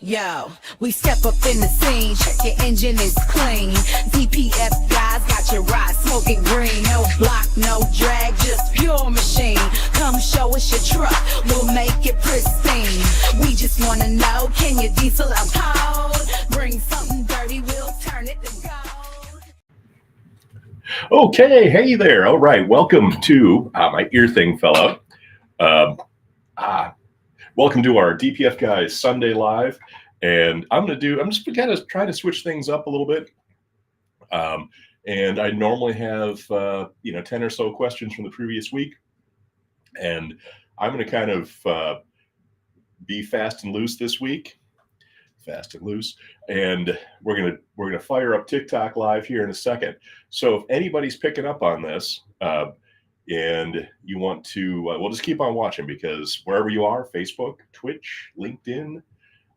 Yo, we step up in the scene, check your engine is clean. DPF Guys got your ride smoking green. No block, no drag, just pure machine. Come show us your truck, we'll make it pristine. We just wanna know, can your diesel uphold? Bring something dirty, we'll turn it to gold. Okay, hey there. All right, welcome to my ear thing fell out. Welcome to our DPF Guys Sunday Live, and I'm just kind of trying to switch things up a little bit. And I normally have 10 or so questions from the previous week, and I'm going to kind of be fast and loose this week. Fast and loose, and we're gonna fire up TikTok live here in a second. So if anybody's picking up on this and you want to, we'll just keep on watching, because wherever you are, Facebook, Twitch, LinkedIn,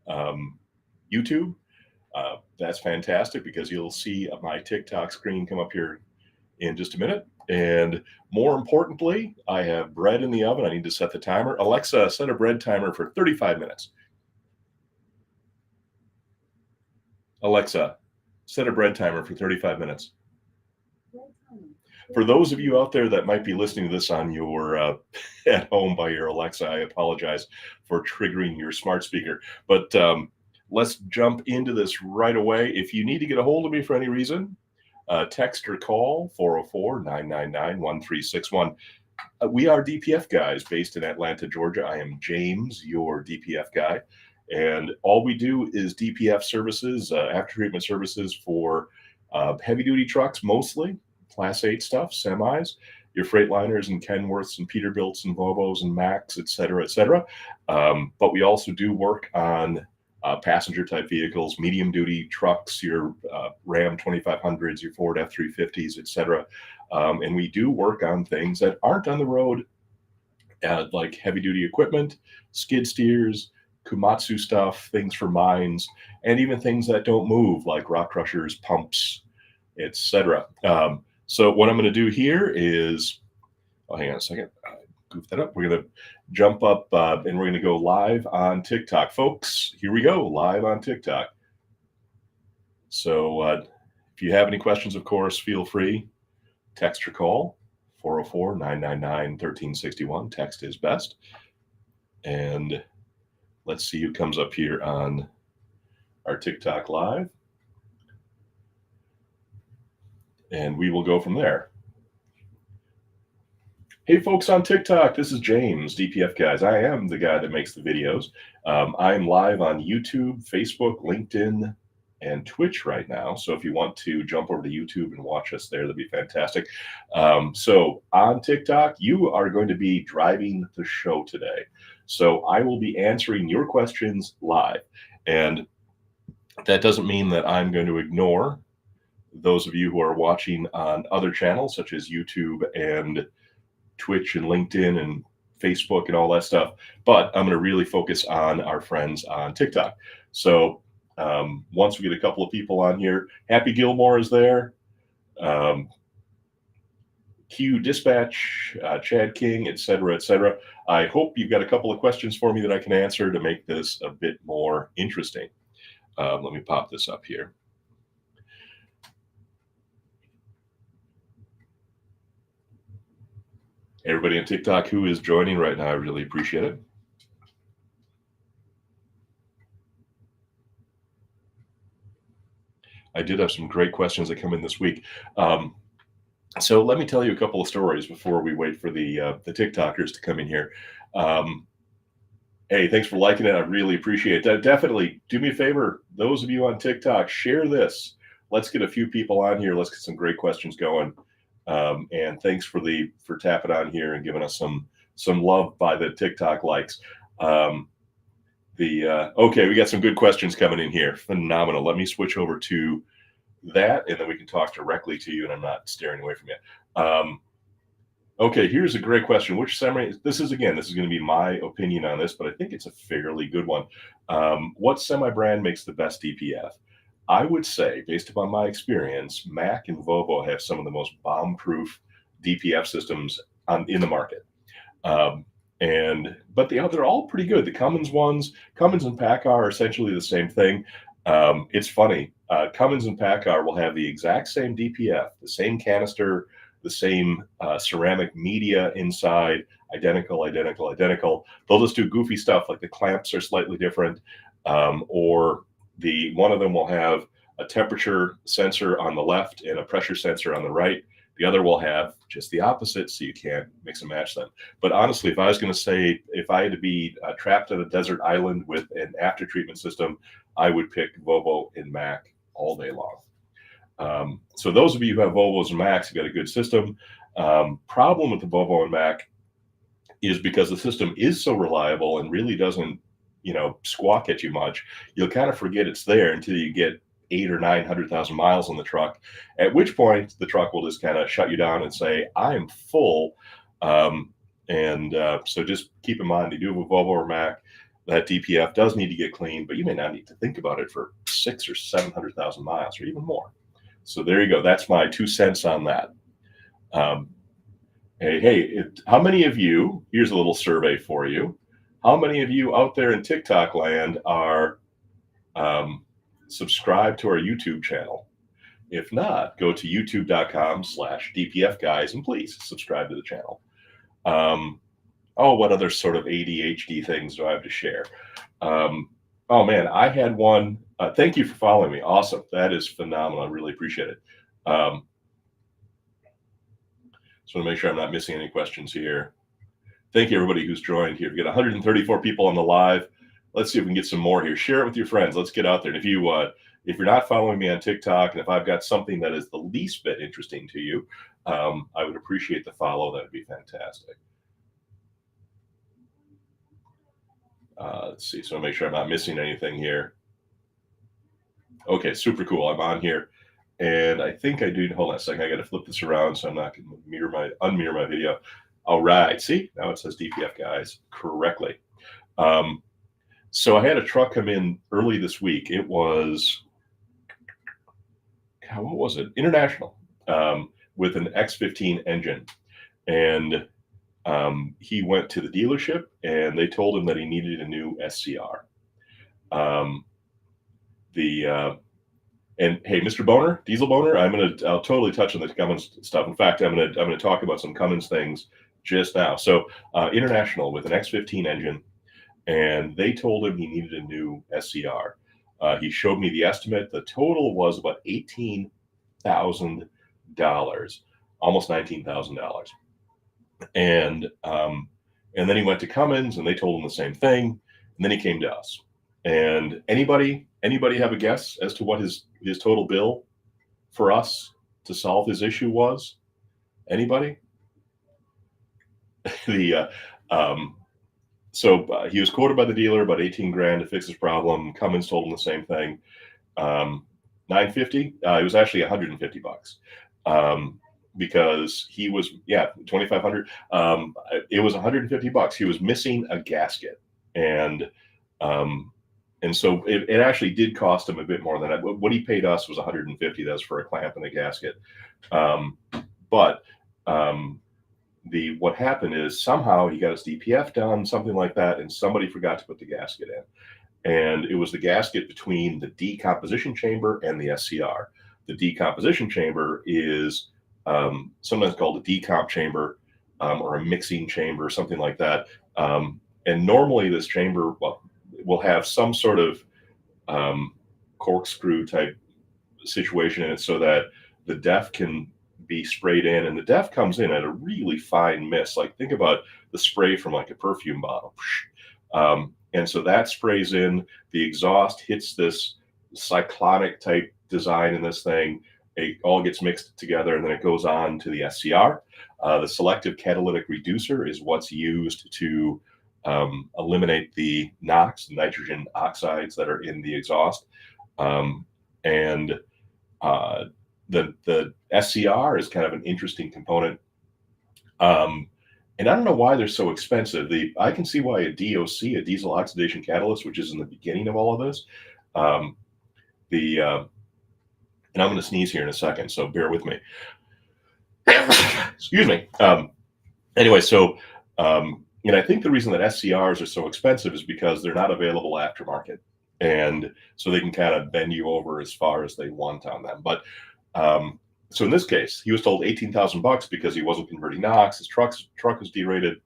YouTube, that's fantastic, because you'll see my TikTok screen come up here in just a minute. And more importantly, I have bread in the oven. I need to set the timer. Alexa, set a bread timer for 35 minutes. Alexa, set a bread timer for 35 minutes. For those of you out there that might be listening to this on your at home by your Alexa, I apologize for triggering your smart speaker. But let's jump into this right away. If you need to get a hold of me for any reason, text or call 404-999-1361. We are DPF Guys based in Atlanta, Georgia. I am James, your DPF guy. And all we do is DPF services, after treatment services for heavy duty trucks, mostly Class 8 stuff, semis, your Freightliners and Kenworths and Peterbilts and Volvos and Macs, et cetera, et cetera. But we also do work on passenger type vehicles, medium duty trucks, your Ram 2500s, your Ford F350s, et cetera. And we do work on things that aren't on the road, like heavy duty equipment, skid steers, Komatsu stuff, things for mines, and even things that don't move, like rock crushers, pumps, etc. So what I'm going to do here is, hang on a second, goof that up. We're going to jump up and we're going to go live on TikTok. Folks, here we go, live on TikTok. So if you have any questions, of course, feel free, text or call 404-999-1361. Text is best. And let's see who comes up here on our TikTok live. And we will go from there. Hey folks on TikTok, this is James, DPF Guys. I am the guy that makes the videos. I'm live on YouTube, Facebook, LinkedIn, and Twitch right now. So if you want to jump over to YouTube and watch us there, that'd be fantastic. So on TikTok, you are going to be driving the show today. So I will be answering your questions live. And that doesn't mean that I'm going to ignore those of you who are watching on other channels, such as YouTube and Twitch and LinkedIn and Facebook and all that stuff. But I'm going to really focus on our friends on TikTok. So once we get a couple of people on here, Happy Gilmore is there. Q Dispatch, Chad King, et cetera, et cetera. I hope you've got a couple of questions for me that I can answer to make this a bit more interesting. Let me pop this up here. Everybody on TikTok who is joining right now, I really appreciate it. I did have some great questions that come in this week. So let me tell you a couple of stories before we wait for the TikTokers to come in here. Hey, thanks for liking it. I really appreciate that. Definitely do me a favor. Those of you on TikTok, share this. Let's get a few people on here. Let's get some great questions going. And thanks for tapping on here and giving us some love by the TikTok likes. Okay, we got some good questions coming in here. Phenomenal. Let me switch over to that, and then we can talk directly to you, and I'm not staring away from you. Okay, here's a great question. Which semi? This is going to be my opinion on this, but I think it's a fairly good one. What semi brand makes the best DPF? I would say, based upon my experience, Mack and Volvo have some of the most bomb-proof DPF systems in the market. But they're all pretty good. The Cummins ones, Cummins and PACCAR are essentially the same thing. It's funny. Cummins and PACCAR will have the exact same DPF, the same canister, the same ceramic media inside, identical. They'll just do goofy stuff like the clamps are slightly different, or one of them will have a temperature sensor on the left and a pressure sensor on the right. The other will have just the opposite, so you can't mix and match them. But honestly, if I was going to say, if I had to be trapped on a desert island with an after treatment system, I would pick Volvo and Mack all day long. So those of you who have Volvos and Macks, you've got a good system. Problem with the Volvo and Mack is because the system is so reliable and really doesn't, squawk at you much, you'll kind of forget it's there until you get 800,000 or 900,000 miles on the truck, at which point the truck will just kind of shut you down and say, I am full. So just keep in mind, you do have a Volvo or Mack, that DPF does need to get cleaned, but you may not need to think about it for 600,000 or 700,000 miles or even more. So there you go. That's my 2 cents on that. How many of you, here's a little survey for you. How many of you out there in TikTok land are subscribe to our YouTube channel? If not, go to youtube.com/DPF Guys and please subscribe to the channel. What other sort of ADHD things do I have to share? Oh man, I had one. Thank you for following me. Awesome. That is phenomenal. I really appreciate it. Just want to make sure I'm not missing any questions here. Thank you, everybody who's joined here. We got 134 people on the live. Let's see if we can get some more here. Share it with your friends. Let's get out there. And if you're not following me on TikTok, and if I've got something that is the least bit interesting to you, I would appreciate the follow. That would be fantastic. Let's see. So I'll make sure I'm not missing anything here. Okay, super cool. I'm on here. And I think I do. Hold on a second. I got to flip this around so I'm not going to unmirror my video. All right. See, now it says DPF Guys correctly. So I had a truck come in early this week. It was, what was it? International, with an X15 engine. And he went to the dealership and they told him that he needed a new SCR. And hey, Mr. Boner, Diesel Boner, I'll totally touch on the Cummins stuff. In fact, I'm gonna talk about some Cummins things just now. So International with an X15 engine, and they told him he needed a new SCR. He showed me the estimate. The total was about $18,000, almost $19,000. And then he went to Cummins and they told him the same thing. And then he came to us. And anybody have a guess as to what his total bill for us to solve his issue was? Anybody? So he was quoted by the dealer about 18 grand to fix his problem. Cummins told him the same thing. $950. It was actually $150. Because he was, 2,500. It was $150. He was missing a gasket, and so it actually did cost him a bit more than that. What he paid us was $150. That was for a clamp and a gasket. What happened is somehow he got his DPF done, something like that, and somebody forgot to put the gasket in. And it was the gasket between the decomposition chamber and the SCR. The decomposition chamber is sometimes called a decomp chamber, or a mixing chamber, something like that. And normally this chamber will have some sort of corkscrew type situation in it so that the DEF can be sprayed in, and the DEF comes in at a really fine mist. Like think about the spray from like a perfume bottle. And so that sprays in, the exhaust hits this cyclonic type design in this thing. It all gets mixed together and then it goes on to the SCR. The selective catalytic reducer is what's used to eliminate the NOx, the nitrogen oxides that are in the exhaust. The SCR is kind of an interesting component. And I don't know why they're so expensive. I can see why a DOC, a diesel oxidation catalyst, which is in the beginning of all of this, and I'm going to sneeze here in a second, so bear with me. Excuse me. Anyway, so And I think the reason that SCRs are so expensive is because they're not available aftermarket. And so they can kind of bend you over as far as they want on them. But so in this case, he was told $18,000 because he wasn't converting NOx. His truck was derated.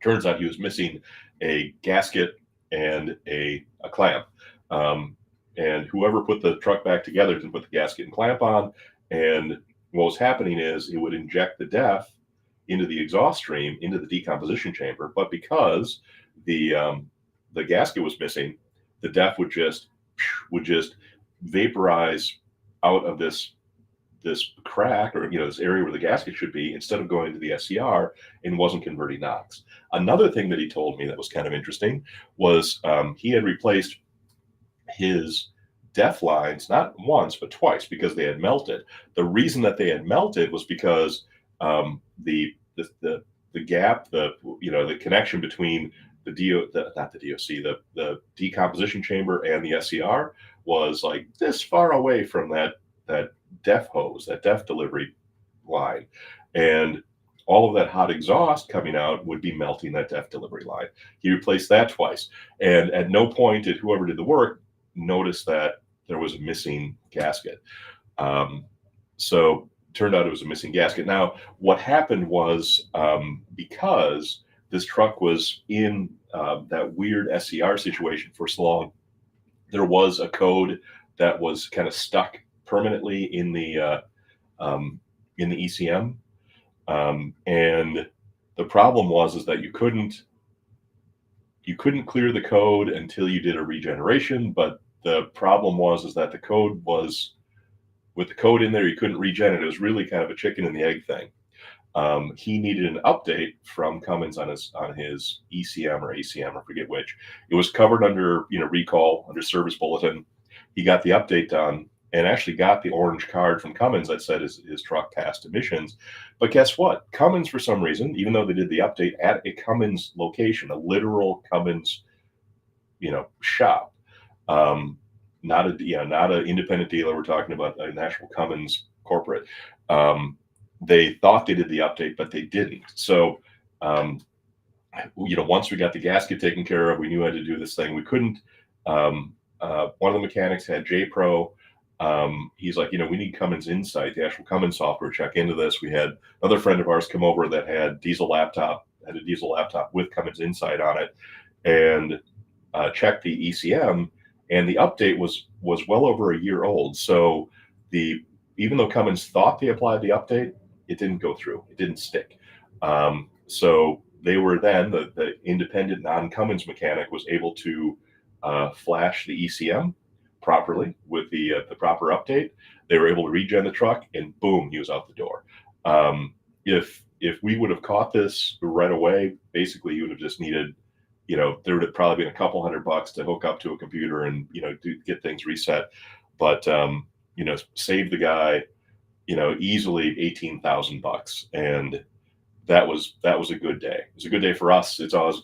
Turns out he was missing a gasket and a clamp. And whoever put the truck back together didn't put the gasket and clamp on. And what was happening is it would inject the DEF into the exhaust stream, into the decomposition chamber. But because the gasket was missing, the DEF would just vaporize out of this crack, or this area where the gasket should be, instead of going to the SCR, and wasn't converting NOx. Another thing that he told me that was kind of interesting was he had replaced his DEF lines not once but twice because they had melted. The reason that they had melted was because the gap, the connection between the decomposition chamber and the SCR was like this far away from that DEF hose, that DEF delivery line, and all of that hot exhaust coming out would be melting that DEF delivery line. He replaced that twice, and at no point did whoever did the work notice that there was a missing gasket. So turned out it was a missing gasket. Now, what happened was because this truck was in that weird SCR situation for so long, there was a code that was kind of stuck permanently in the ECM, and the problem was that you couldn't clear the code until you did a regeneration. But the problem was that the code was, with the code in there, you couldn't regen it. It was really kind of a chicken and the egg thing. He needed an update from Cummins on his ECM or ACM, I forget which. It was covered under recall, under service bulletin. He got the update done and actually got the orange card from Cummins that said his truck passed emissions. But guess what? Cummins, for some reason, even though they did the update at a Cummins location, a literal Cummins, shop, not an independent dealer. We're talking about an actual Cummins corporate. They thought they did the update, but they didn't. So, once we got the gasket taken care of, we knew how to do this thing. We couldn't. One of the mechanics had JPro. He's like, we need Cummins Insight, the actual Cummins software, check into this. We had another friend of ours come over that had a diesel laptop with Cummins Insight on it, and checked the ECM, and the update was well over a year old. So even though Cummins thought they applied the update, it didn't go through. It didn't stick. So they were then, the independent non-Cummins mechanic was able to flash the ECM properly with the proper update. They were able to regen the truck, and boom, he was out the door. If we would have caught this right away, basically you would have just needed, there would have probably been a couple $100 to hook up to a computer and get things reset. But save the guy, easily $18,000, and that was a good day. It was a good day for us. It's always,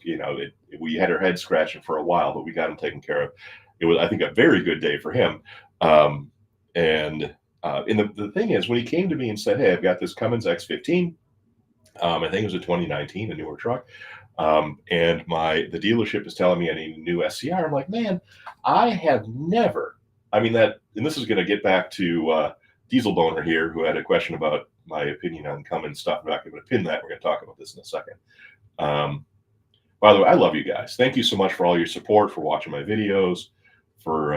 we had our head scratching for a while, but we got him taken care of. It was, I think, a very good day for him. And the thing is, when he came to me and said, "Hey, I've got this Cummins X15, I think it was a 2019, a newer truck, and the dealership is telling me I need a new SCR." I'm like, man, I have never. And this is going to get back to Diesel Boner here, who had a question about my opinion on Cummins stuff. I'm not going to pin that. We're going to talk about this in a second. By the way, I love you guys. Thank you so much for all your support, for watching my videos, for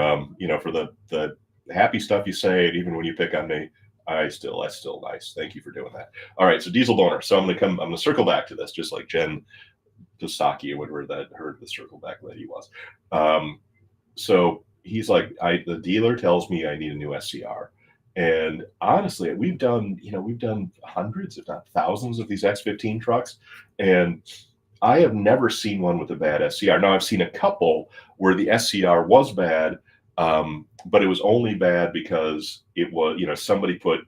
for the happy stuff you say, and even when you pick on me, that's still nice. Thank you for doing that. All right, so Diesel Boner. So I'm going to circle back to this, just like Jen Psaki or whatever that heard the circle back lady was. So he's like, the dealer tells me I need a new SCR. And honestly, we've done hundreds, if not thousands, of these X15 trucks, and I have never seen one with a bad SCR. Now, I've seen a couple where the SCR was bad, but it was only bad because it was, somebody put,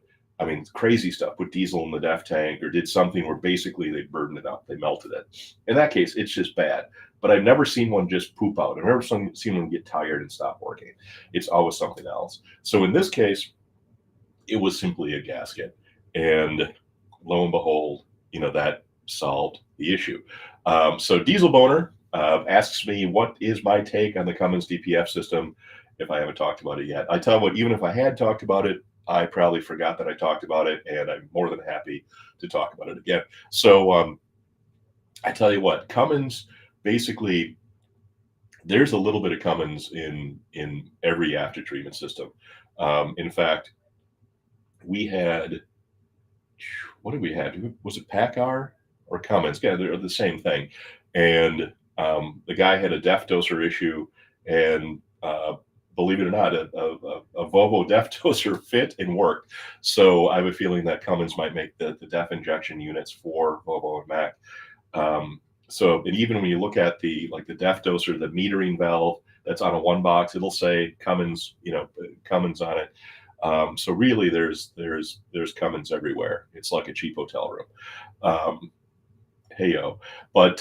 crazy stuff, put diesel in the DEF tank or did something where basically they burdened it up, they melted it. In that case, it's just bad. But I've never seen one just poop out. I've never seen one get tired and stop working. It's always something else. So in this case, it was simply a gasket. And lo and behold, that solved the issue. So Diesel Boner asks me, what is my take on the Cummins DPF system if I haven't talked about it yet? I tell you what, even if I had talked about it, I probably forgot that I talked about it, and I'm more than happy to talk about it again. So I tell you what, Cummins, basically, there's a little bit of Cummins in every after treatment system. In fact, we had, what did we have? Was it Packard or Cummins? Yeah, they're the same thing. And the guy had a def doser issue, and believe it or not, a Volvo def doser fit and worked. So I have a feeling that Cummins might make the def injection units for Volvo and Mack. So, and even when you look at the def doser, the metering valve that's on a one box, it'll say Cummins, Cummins on it. So really, there's Cummins everywhere. It's like a cheap hotel room. Heyo, but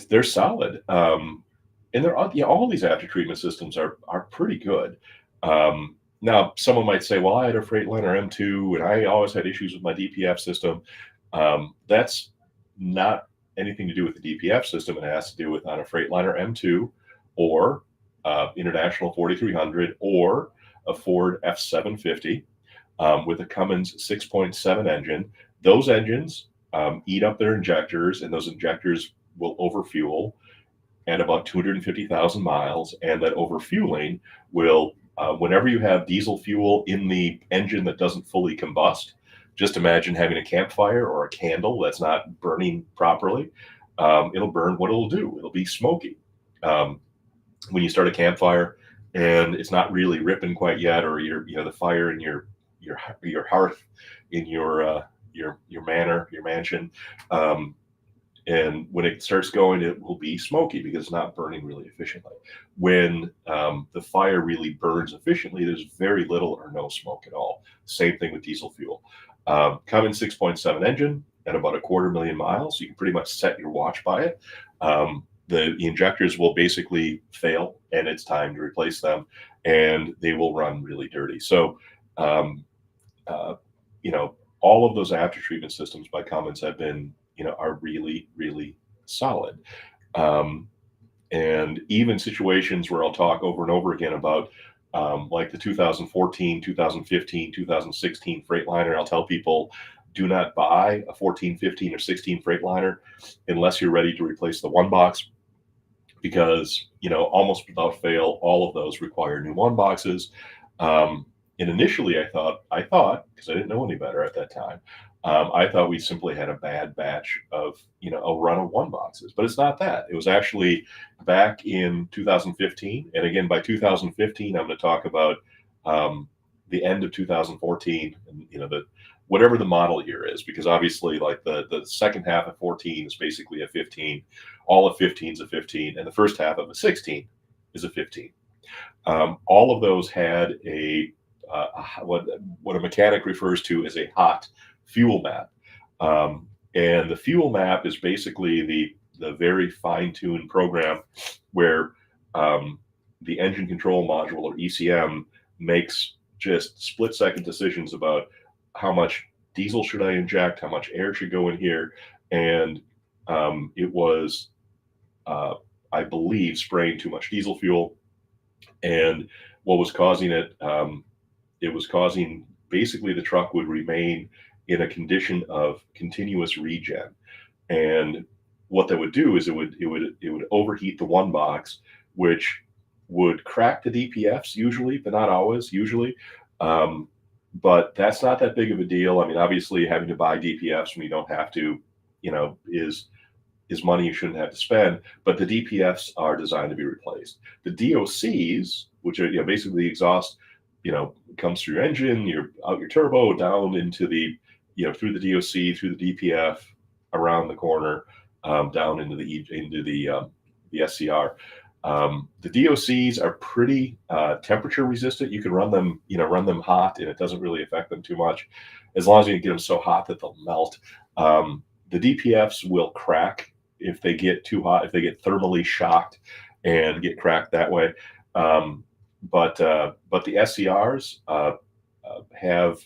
they're solid, and they're all these after treatment systems are pretty good. Now, someone might say, "Well, I had a Freightliner M2, and I always had issues with my DPF system." That's not anything to do with the DPF system. It has to do with on a Freightliner M2 or International 4300 or a Ford F750 with a Cummins 6.7 engine. Those engines eat up their injectors, and those injectors will overfuel at about 250,000 miles. And that overfueling will, whenever you have diesel fuel in the engine that doesn't fully combust, just imagine having a campfire or a candle that's not burning properly. It'll burn. What it'll do, it'll be smoky. When you start a campfire and it's not really ripping quite yet, or the fire in your hearth in your manor, your mansion, and when it starts going, it will be smoky because it's not burning really efficiently. When the fire really burns efficiently, there's very little or no smoke at all. Same thing with diesel fuel. Cummins 6.7 engine at about 250,000 miles. You can pretty much set your watch by it. The injectors will basically fail, and it's time to replace them, and they will run really dirty. So, all of those after treatment systems by Cummins have been, are really, really solid. And even situations where I'll talk over and over again about like the 2014, 2015, 2016 Freightliner, I'll tell people, do not buy a 14, 15, or 16 Freightliner unless you're ready to replace the one box, because, almost without fail, all of those require new one boxes. And initially I thought, because I didn't know any better at that time, I thought we simply had a bad batch of, a run of one boxes, but it's not that. It was actually back in 2015. And again, by 2015, I'm going to talk about the end of 2014 and, whatever the model year is, because obviously like the second half of 14 is basically a 15, all of 15 is a 15, and the first half of a 16 is a 15. All of those had what a mechanic refers to as a hot fuel map. And the fuel map is basically the very fine-tuned program where the engine control module, or ECM, makes just split-second decisions about how much diesel should I inject, how much air should go in here. And it was, I believe, spraying too much diesel fuel. And what was causing it, it was causing basically the truck would remain in a condition of continuous regen. And what that would do is it would overheat the one box, which would crack the DPFs usually, but not always, usually. But that's not that big of a deal. I mean, obviously having to buy DPFs when you don't have to, is money you shouldn't have to spend, but the DPFs are designed to be replaced. The DOCs, which are, basically the exhaust, comes through your engine, out your turbo, down into the, through the DOC, through the DPF, around the corner, down into the SCR. The DOCs are pretty temperature resistant. You can run them hot, and it doesn't really affect them too much, as long as you can get them so hot that they'll melt. The DPFs will crack if they get too hot, if they get thermally shocked and get cracked that way. But the SCRs have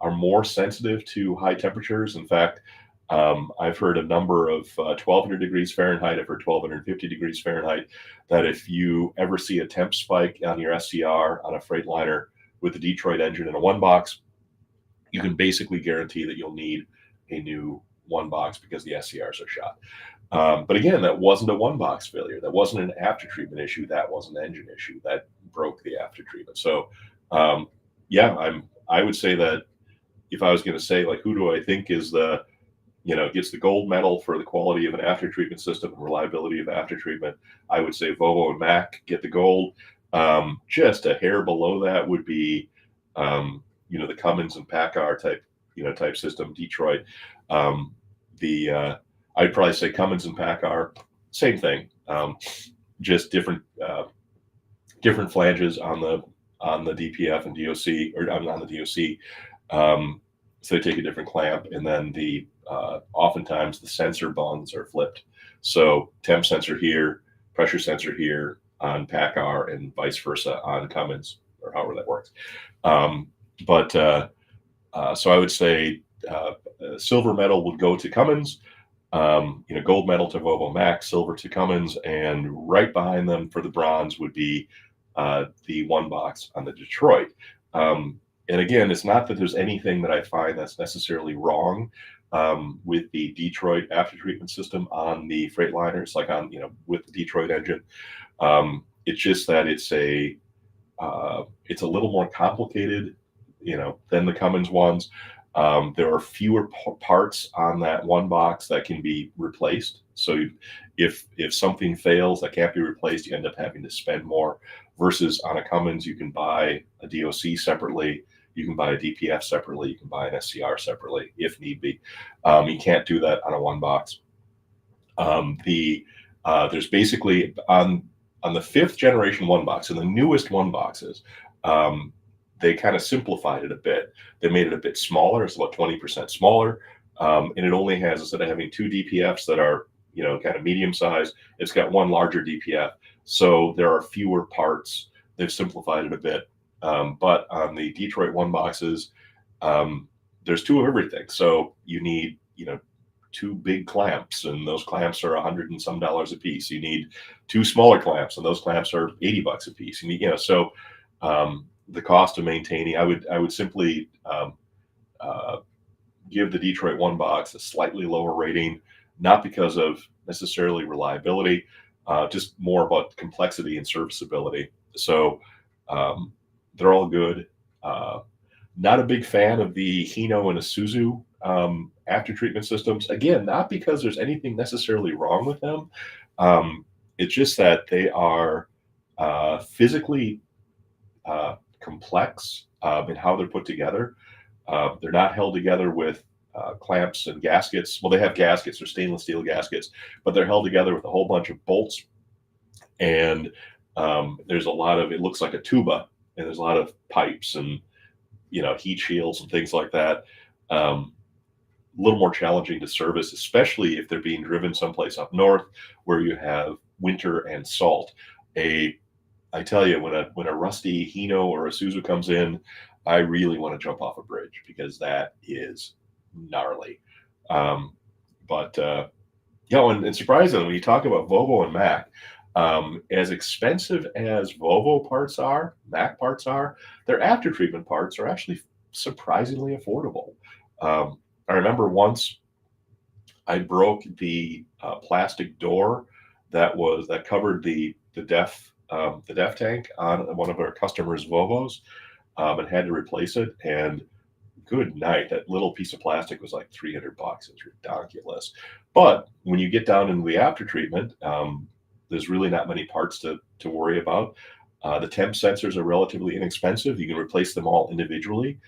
are more sensitive to high temperatures. In fact, I've heard a number of 1200 degrees Fahrenheit, I've heard 1250 degrees Fahrenheit, that if you ever see a temp spike on your SCR on a Freightliner with the Detroit engine in a one box, you can basically guarantee that you'll need a new one box because the SCRs are shot. But again, that wasn't a one box failure. That wasn't an after treatment issue. That was an engine issue that broke the after treatment. So, yeah, I would say that if I was going to say, like, who do I think is the, gets the gold medal for the quality of an after treatment system and reliability of after treatment, I would say Volvo and Mack get the gold. Just a hair below that would be, the Cummins and PACCAR type system, Detroit. I'd probably say Cummins and PACCAR, same thing, just different flanges on the DPF and DOC, or on the DOC. So they take a different clamp, and then oftentimes the sensor bunds are flipped. So temp sensor here, pressure sensor here on PACCAR, and vice versa on Cummins, or however that works. So I would say silver medal would go to Cummins, gold medal to Volvo Mack, silver to Cummins, and right behind them for the bronze would be the one box on the Detroit. And again, it's not that there's anything that I find that's necessarily wrong with the Detroit after treatment system on the Freightliners, like with the Detroit engine. It's just that it's a little more complicated, than the Cummins ones. There are fewer parts on that one box that can be replaced. So if something fails that can't be replaced, you end up having to spend more. Versus on a Cummins, you can buy a DOC separately, you can buy a DPF separately, you can buy an SCR separately if need be. You can't do that on a one box. There's basically on the 5th generation one box, and the newest one boxes, they kind of simplified it a bit. They made it a bit smaller. It's about 20% smaller. And it only has, instead of having 2 DPFs that are, kind of medium size, it's got one larger DPF. So there are fewer parts. They've simplified it a bit. But on the Detroit one boxes, there's 2 of everything. So you need, 2 big clamps, and those clamps are $100 and some a piece. You need 2 smaller clamps, and those clamps are $80 a piece. You need, so the cost of maintaining, I would simply give the Detroit one box a slightly lower rating, not because of necessarily reliability, just more about complexity and serviceability. So they're all good. Not a big fan of the Hino and Isuzu after treatment systems. Again, not because there's anything necessarily wrong with them. It's just that they are physically complex in how they're put together. They're not held together with clamps and gaskets. Well, they have gaskets, they're stainless steel gaskets, but they're held together with a whole bunch of bolts. And there's a lot of, it looks like a tuba, and there's a lot of pipes and, heat shields and things like that. A little more challenging to service, especially if they're being driven someplace up north where you have winter and salt. I tell you, when a rusty Hino or a Isuzu comes in, I really want to jump off a bridge, because that is gnarly. And surprisingly, when you talk about Volvo and Mack, as expensive as Volvo parts are, Mack parts are, their after treatment parts are actually surprisingly affordable. I remember once I broke the plastic door that covered the DEF tank on one of our customers' Volvos, and had to replace it. And good night, that little piece of plastic was like $300. It's ridiculous. But when you get down into the after treatment, there's really not many parts to worry about. The temp sensors are relatively inexpensive. You can replace them all individually.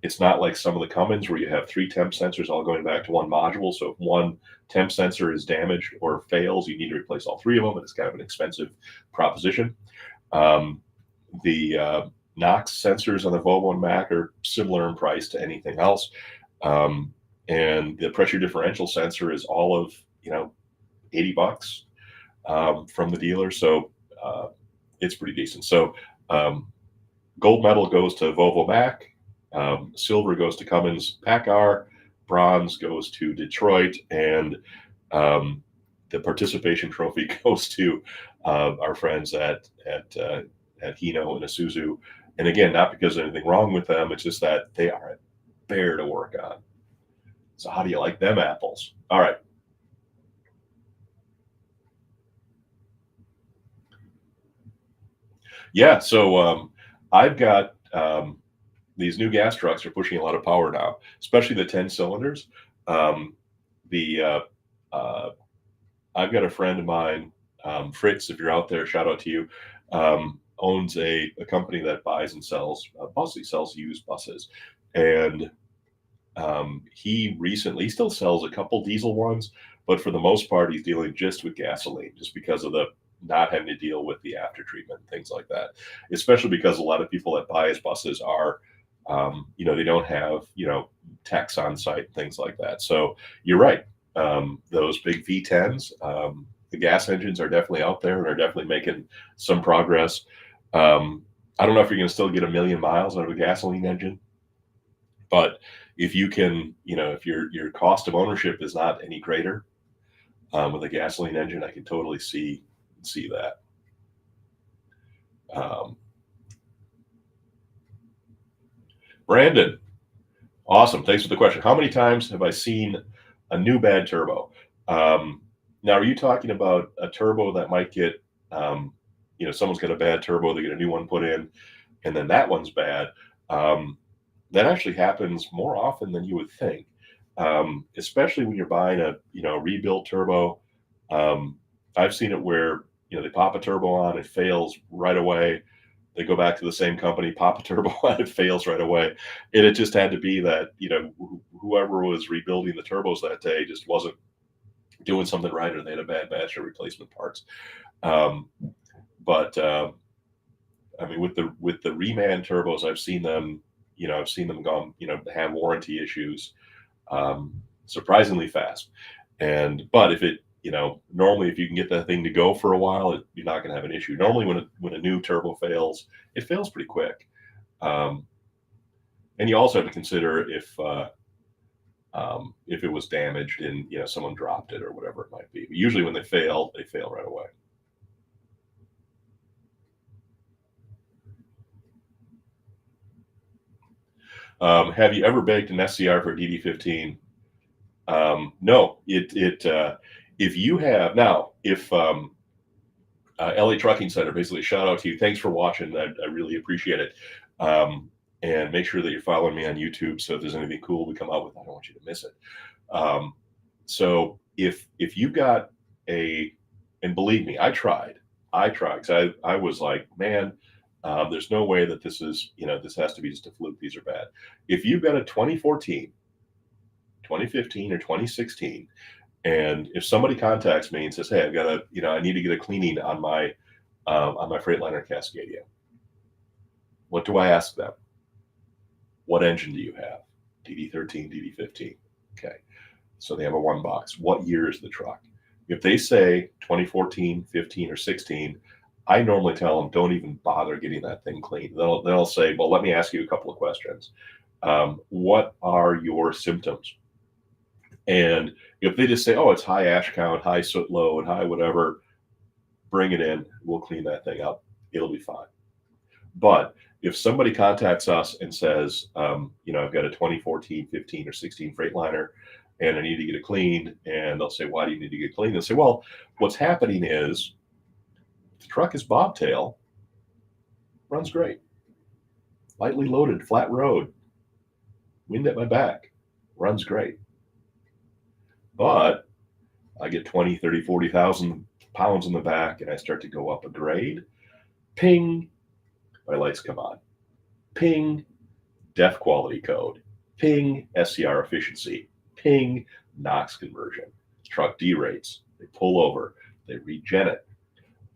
It's not like some of the Cummins where you have 3 temp sensors all going back to one module. So if one temp sensor is damaged or fails, you need to replace all 3 of them, and it's kind of an expensive proposition. The NOx sensors on the Volvo and Mack are similar in price to anything else. And the pressure differential sensor is all of, $80 from the dealer. So it's pretty decent. So gold medal goes to Volvo Mack, Silver goes to Cummins PACCAR, bronze goes to Detroit, and the participation trophy goes to our friends at Hino and Isuzu. And again, not because there's anything wrong with them, it's just that they are a bear to work on. So how do you like them apples? All right. Yeah, so I've got these new gas trucks are pushing a lot of power now, especially the 10 cylinders. The I've got a friend of mine, Fritz, if you're out there, shout out to you, owns a company that buys and sells buses. He sells used buses. And he still sells a couple diesel ones, but for the most part, he's dealing just with gasoline, just because of the not having to deal with the after treatment and things like that. Especially because a lot of people that buy his buses are, they don't have, techs on site, things like that. So you're right. Those big V10s, the gas engines are definitely out there and are definitely making some progress. I don't know if you're going to still get 1 million miles out of a gasoline engine, but if you can, if your cost of ownership is not any greater with a gasoline engine, I can totally see that. Brandon, awesome. Thanks for the question. How many times have I seen a new bad turbo? Now, are you talking about a turbo that might get, someone's got a bad turbo, they get a new one put in, and then that one's bad? That actually happens more often than you would think, especially when you're buying a rebuilt turbo. I've seen it where they pop a turbo on, it fails right away. They go back to the same company, pop a turbo on, it fails right away. And it just had to be that whoever was rebuilding the turbos that day just wasn't doing something right, or they had a bad batch of replacement parts. But I mean, with the reman turbos, I've seen them gone, have warranty issues surprisingly fast. But if it, normally if you can get that thing to go for a while, you're not going to have an issue. Normally when a new turbo fails, it fails pretty quick. And you also have to consider if it was damaged and someone dropped it or whatever it might be. But usually when they fail right away. Have you ever baked an SCR for DD15? No. If you have now, if LA Trucking Center, basically shout out to you. Thanks for watching. I really appreciate it. And make sure that you're following me on YouTube. So if there's anything cool we come out with, I don't want you to miss it. So if you've got and believe me, I tried because I was like, man, there's no way that this is, this has to be just a fluke. These are bad. If you've got a 2014, 2015, or 2016, and if somebody contacts me and says, hey, I've got I need to get a cleaning on my Freightliner Cascadia, what do I ask them? What engine do you have? DD13, DD15. Okay. So they have a one box. What year is the truck? If they say 2014, 15, or 16, I normally tell them, don't even bother getting that thing cleaned. They'll say, well, let me ask you a couple of questions. What are your symptoms? And if they just say, oh, it's high ash count, high soot load, high whatever, bring it in. We'll clean that thing up. It'll be fine. But if somebody contacts us and says, I've got a 2014, 15, or 16 Freightliner, and I need to get it cleaned, and they'll say, why do you need to get cleaned? They'll say, well, what's happening is the truck is bobtail, runs great, lightly loaded, flat road, wind at my back, runs great. But I get 20, 30, 40,000 pounds in the back, and I start to go up a grade. Ping, my lights come on. Ping, DEF quality code. Ping, SCR efficiency. Ping, NOx conversion. Truck derates. They pull over. They regen it.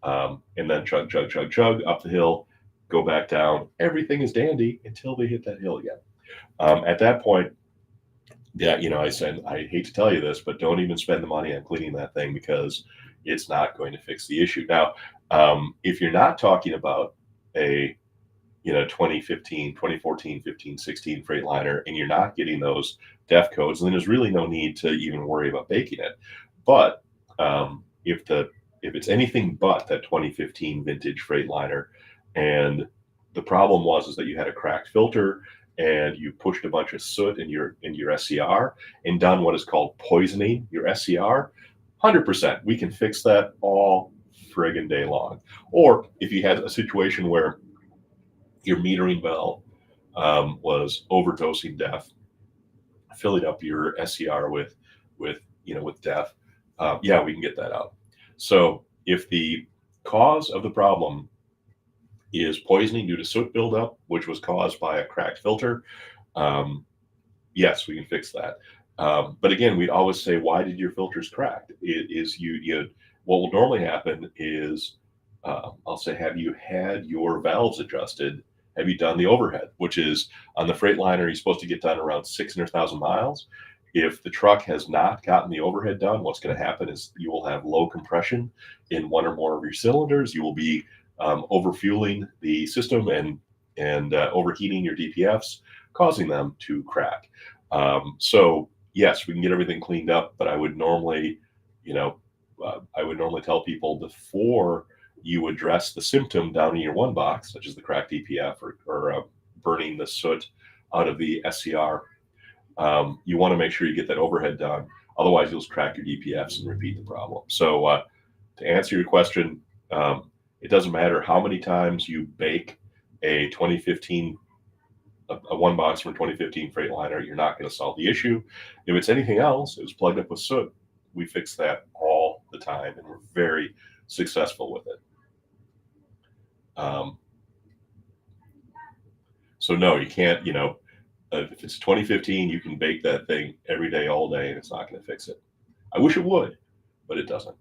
And then chug, chug, chug, chug up the hill, go back down. Everything is dandy until they hit that hill again. At that point, yeah, I said, I hate to tell you this, but don't even spend the money on cleaning that thing because it's not going to fix the issue. Now, if you're not talking about a 2015, 2014, 15, 16 Freightliner, and you're not getting those DEF codes, then there's really no need to even worry about baking it. But if it's anything but that 2015 vintage Freightliner, and the problem is that you had a cracked filter and you pushed a bunch of soot in your SCR and done what is called poisoning your SCR, 100%, we can fix that all friggin' day long. Or if you had a situation where your metering valve was overdosing DEF, filling up your SCR with DEF, yeah, we can get that out. So if the cause of the problem is poisoning due to soot buildup, which was caused by a cracked filter, yes, we can fix that. But again, we'd always say, why did your filters crack? What will normally happen is, I'll say, have you had your valves adjusted? Have you done the overhead, which is on the Freightliner, you're supposed to get done around 600,000 miles. If the truck has not gotten the overhead done, what's going to happen is you will have low compression in one or more of your cylinders. You will be overfueling the system and overheating your DPFs, causing them to crack. So yes, we can get everything cleaned up, but I would normally tell people before you address the symptom down in your one box, such as the cracked DPF or burning the soot out of the SCR, you want to make sure you get that overhead done. Otherwise, you'll crack your DPFs and repeat the problem. So to answer your question, it doesn't matter how many times you bake a 2015, a one box from a 2015 Freightliner, you're not going to solve the issue. If it's anything else, it was plugged up with soot, we fix that all the time, and we're very successful with it. So no, you can't, if it's 2015, you can bake that thing every day, all day, and it's not going to fix it. I wish it would, but it doesn't.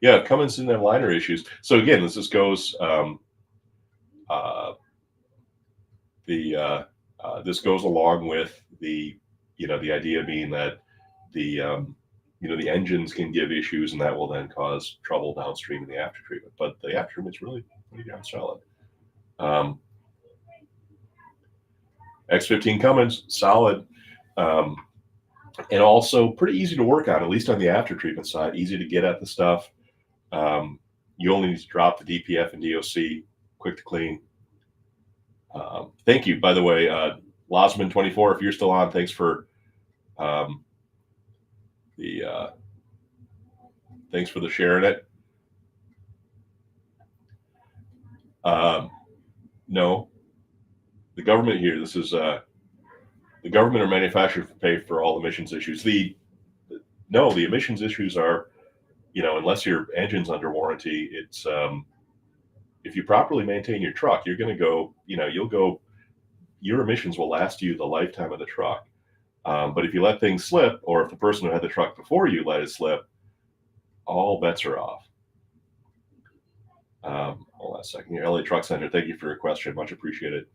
Yeah, Cummins didn't have liner issues. So again, this just goes, this goes along with the idea being that the engines can give issues, and that will then cause trouble downstream in the after treatment. But the after treatment's really pretty darn solid. X15 Cummins, solid, and also pretty easy to work on, at least on the after treatment side. Easy to get at the stuff. You only need to drop the DPF and DOC, quick to clean. Thank you, by the way, Losman24, if you're still on, thanks for thanks for the sharing it. No, the government here, this is the government or manufacturer pay for all emissions issues. The emissions issues are, unless your engine's under warranty, it's if you properly maintain your truck, you're going to go, your emissions will last you the lifetime of the truck. But if you let things slip, or if the person who had the truck before you let it slip, all bets are off. Hold on a second here. LA Truck Center, thank you for your question. Much appreciated.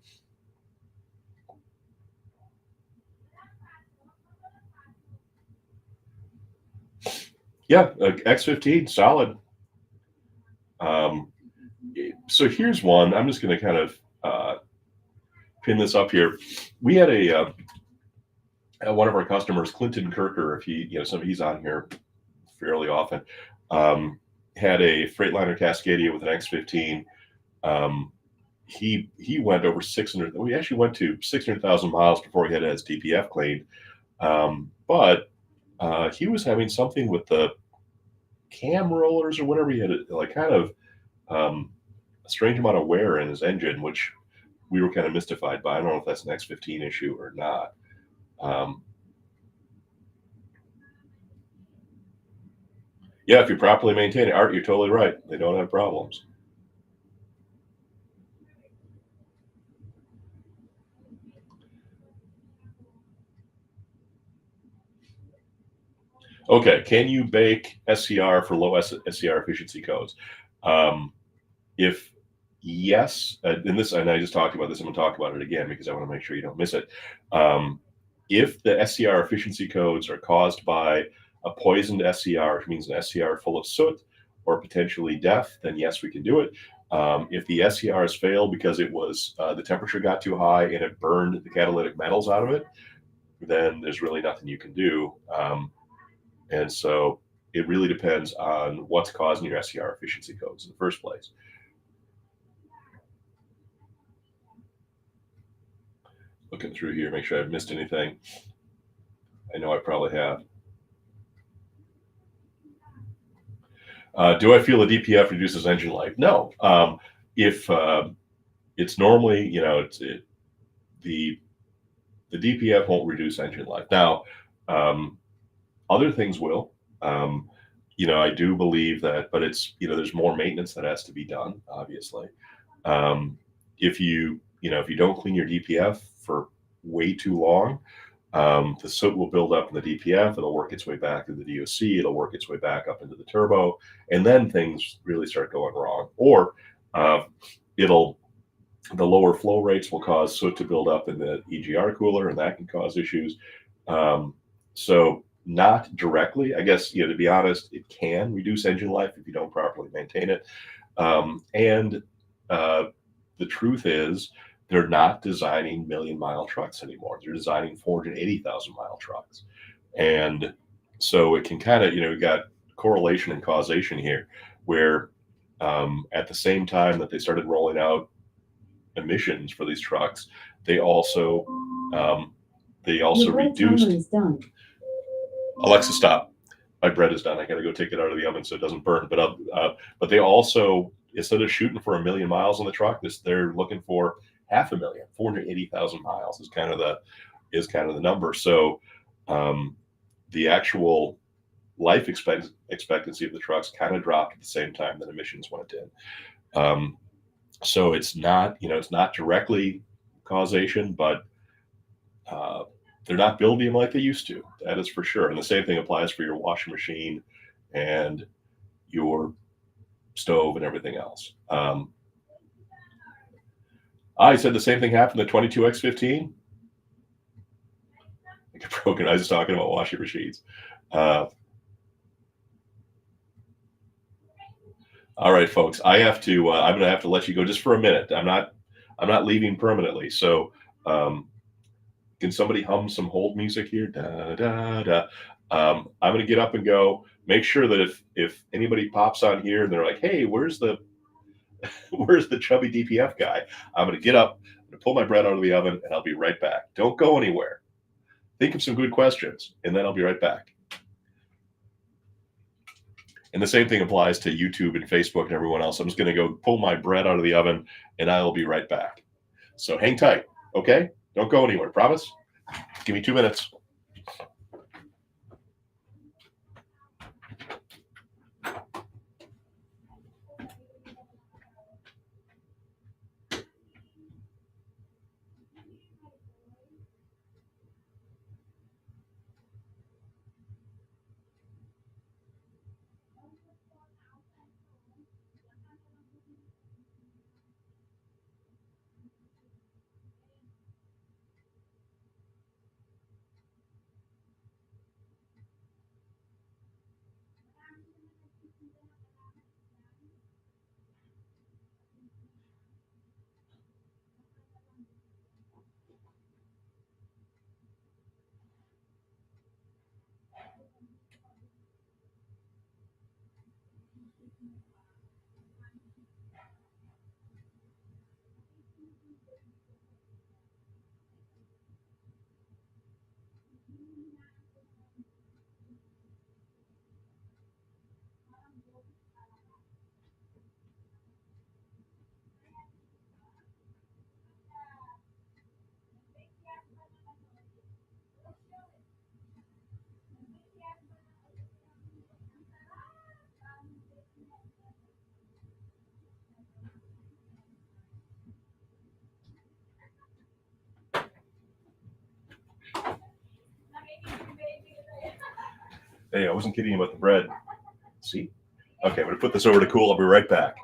Yeah, X15, solid. So here's one. I'm just going to kind of pin this up here. We had one of our customers, Clinton Kirker, if he's on here fairly often, had a Freightliner Cascadia with an X15. He went over 600. We actually went to 600,000 miles before he had his DPF cleaned. But he was having something with the cam rollers or whatever. He had a strange amount of wear in his engine, which we were kind of mystified by. I don't know if that's an X15 issue or not. Yeah, if you properly maintain it, Art, you're totally right. They don't have problems. Okay, can you bake SCR for low SCR efficiency codes? If yes, and I just talked about this, I'm going to talk about it again because I want to make sure you don't miss it. If the SCR efficiency codes are caused by a poisoned SCR, which means an SCR full of soot, or potentially death, then yes, we can do it. If the SCRs fail because it was the temperature got too high and it burned the catalytic metals out of it, then there's really nothing you can do. And so it really depends on what's causing your SCR efficiency codes in the first place. Looking through here, make sure I've missed anything. I know I probably have. Do I feel a DPF reduces engine life? No. If it's normally, the DPF won't reduce engine life. Now, other things will. I do believe that, but it's, there's more maintenance that has to be done, obviously. If you don't clean your DPF for way too long, the soot will build up in the DPF. It'll work its way back to the DOC. It'll work its way back up into the turbo, and then things really start going wrong. Or the lower flow rates will cause soot to build up in the EGR cooler, and that can cause issues. So not directly, I guess, to be honest, it can reduce engine life if you don't properly maintain it. And the truth is, they're not designing million-mile trucks anymore. They're designing 480,000-mile trucks. And so it can kind of, we got correlation and causation here, where at the same time that they started rolling out emissions for these trucks, they also reduced. Alexa, stop. My bread is done. I got to go take it out of the oven so it doesn't burn. But they also, instead of shooting for 1 million miles on the truck, they're looking for 500,000. 480,000 miles is kind of the number. So the actual life expectancy of the trucks kind of dropped at the same time that emissions went in. So it's not directly causation, but they're not building them like they used to. That is for sure. And the same thing applies for your washing machine and your stove and everything else. I said the same thing happened to the 22X15. I get broken. I was just talking about washing machines. All right, folks. I'm going to have to let you go just for a minute. I'm not leaving permanently. So, can somebody hum some hold music here? Da, da, da. I'm going to get up and go. Make sure that if anybody pops on here and they're like, "Hey, where's the chubby DPF guy?" I'm going to get up, I'm going to pull my bread out of the oven, and I'll be right back. Don't go anywhere. Think of some good questions, and then I'll be right back. And the same thing applies to YouTube and Facebook and everyone else. I'm just going to go pull my bread out of the oven, and I will be right back. So hang tight, okay? Don't go anywhere, promise? Give me 2 minutes. Hey, I wasn't kidding about the bread. See? Okay, I'm going to put this over to cool. I'll be right back.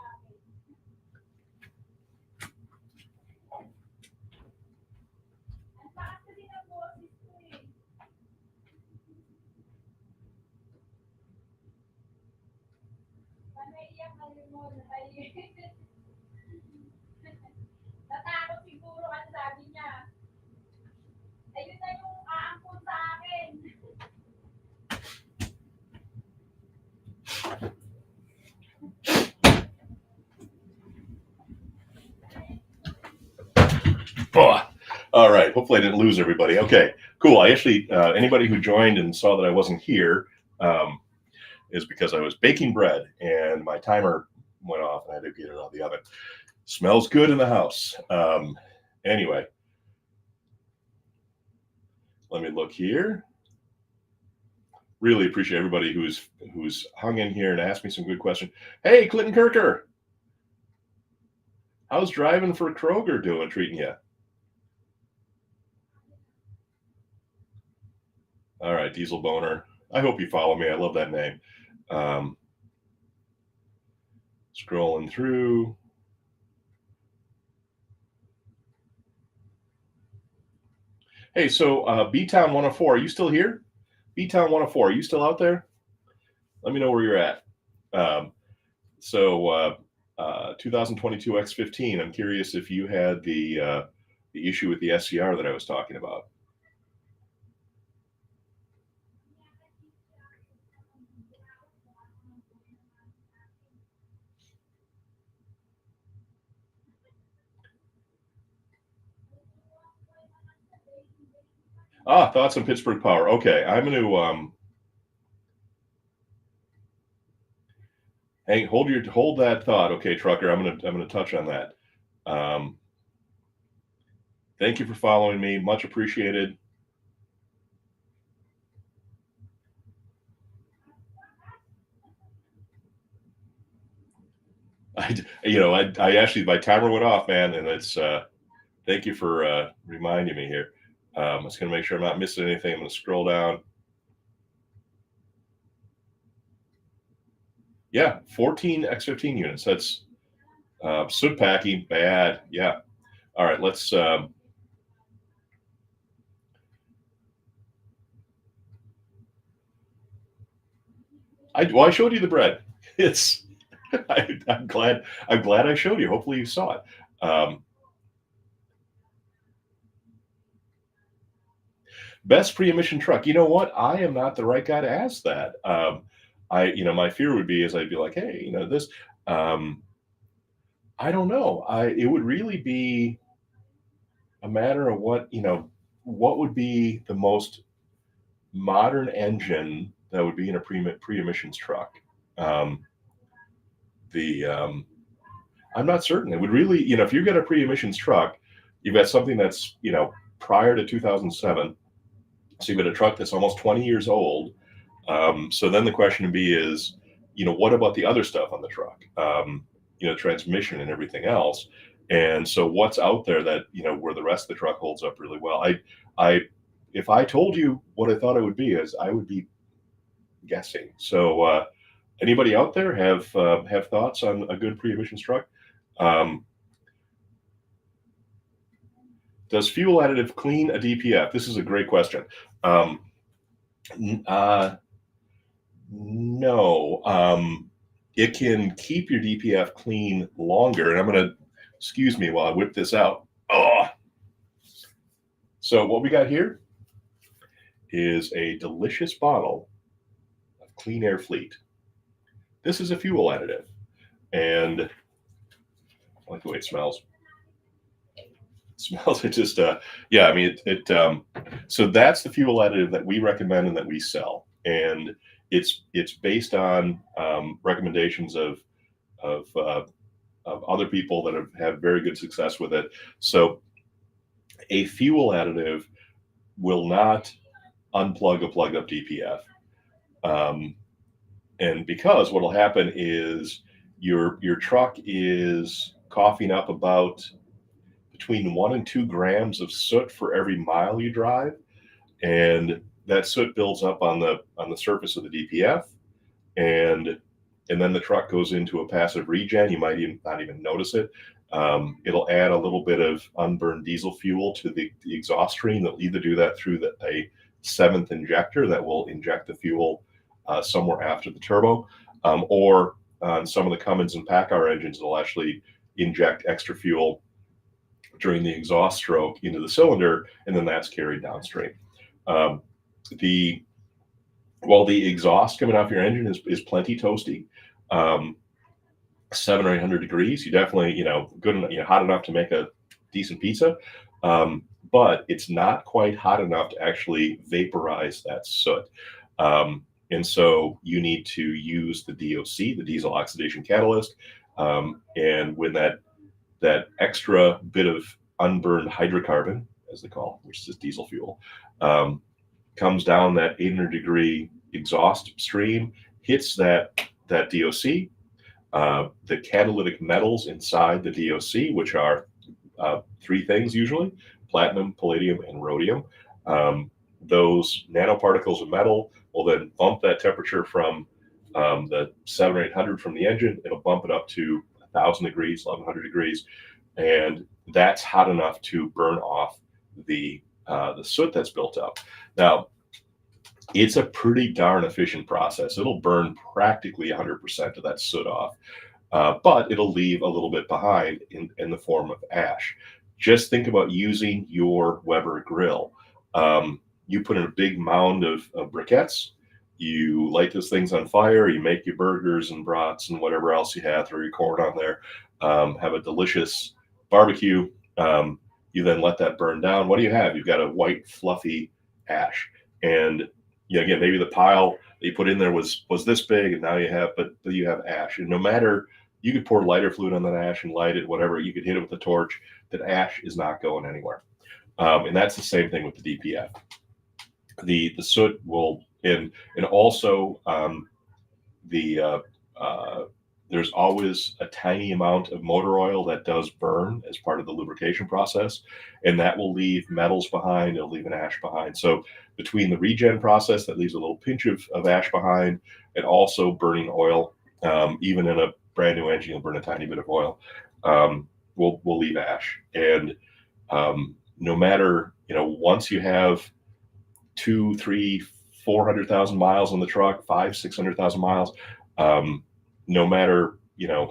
Oh, all right. Hopefully I didn't lose everybody. Okay, cool. I actually, anybody who joined and saw that I wasn't here is because I was baking bread and my timer went off and I had to get it out of the oven. Smells good in the house. Anyway, let me look here. Really appreciate everybody who's hung in here and asked me some good questions. Hey, Clinton Kirker, how's driving for Kroger treating you? All right, Diesel Boner. I hope you follow me. I love that name. Scrolling through. Hey, so B-Town 104, are you still here? B-Town 104, are you still out there? Let me know where you're at. 2022 X15, I'm curious if you had the issue with the SCR that I was talking about. Thoughts on Pittsburgh Power. Okay, I'm going to hold that thought. Okay, trucker, I'm going to touch on that. Thank you for following me. Much appreciated. I actually, my timer went off, man, and it's thank you for reminding me here. I'm just going to make sure I'm not missing anything. I'm going to scroll down. Yeah, 14 X15 units. That's soot packing, bad. Yeah. All right, let's. I showed you the bread. It's. I'm glad I showed you. Hopefully you saw it. Best pre-emission truck. You know what? I am not the right guy to ask that. My fear would be I'd be like, hey, this. I don't know. It would really be a matter of what would be the most modern engine that would be in a pre-emissions truck. I'm not certain. It would really, if you've got a pre-emissions truck, you've got something that's prior to 2007. So you've got a truck that's almost 20 years old. So then the question to be is, what about the other stuff on the truck? Transmission and everything else. And so what's out there that, where the rest of the truck holds up really well? If I told you what I thought it would be, I would be guessing. So anybody out there have thoughts on a good pre-emissions truck? Does fuel additive clean a DPF? This is a great question. No. It can keep your DPF clean longer. And I'm going to, excuse me while I whip this out. So what we got here is a delicious bottle of Clean Air Fleet. This is a fuel additive. And I like the way it smells. Smells it just so that's the fuel additive that we recommend and that we sell, and it's based on recommendations of other people that have had very good success with it. So a fuel additive will not unplug a plugged up DPF, and because what will happen is your truck is coughing up about between 1 and 2 grams of soot for every mile you drive, and that soot builds up on the surface of the DPF, and then the truck goes into a passive regen. You might not even notice it. It'll add a little bit of unburned diesel fuel to the exhaust stream. They'll either do that through a 7th injector that will inject the fuel somewhere after the turbo, or on some of the Cummins and PACCAR engines, it'll actually inject extra fuel during the exhaust stroke into the cylinder, and then that's carried downstream. Um, while the exhaust coming off your engine is plenty toasty, 700 or 800 degrees, you definitely, good enough, hot enough to make a decent pizza. But it's not quite hot enough to actually vaporize that soot. And so you need to use the DOC, the diesel oxidation catalyst. And when that extra bit of unburned hydrocarbon, as they call it, which is diesel fuel, comes down that 800 degree exhaust stream, hits that DOC, the catalytic metals inside the DOC, which are three things usually: platinum, palladium, and rhodium. Those nanoparticles of metal will then bump that temperature from the 700 or 800 from the engine. It'll bump it up to 1,000 degrees, 1,100 degrees, and that's hot enough to burn off the soot that's built up. Now, it's a pretty darn efficient process. It'll burn practically 100% of that soot off, but it'll leave a little bit behind in the form of ash. Just think about using your Weber grill. You put in a big mound of briquettes, you light those things on fire, you make your burgers and brats and whatever else you have, throw your corn on there, have a delicious barbecue. You then let that burn down. What do you have? You've got a white, fluffy ash. And again, maybe the pile that you put in there was this big, and now you have, but you have ash. And no matter, you could pour lighter fluid on that ash and light it, whatever, you could hit it with a torch, that ash is not going anywhere. And that's the same thing with the DPF. The soot will, and also there's always a tiny amount of motor oil that does burn as part of the lubrication process, and that will leave metals behind, it'll leave an ash behind. So between the regen process that leaves a little pinch of ash behind, and also burning oil, even in a brand new engine, you'll burn a tiny bit of oil, will leave ash. And no matter, once you have 200,000, 300,000, 400,000 miles on the truck, 500,000, 600,000 miles, no matter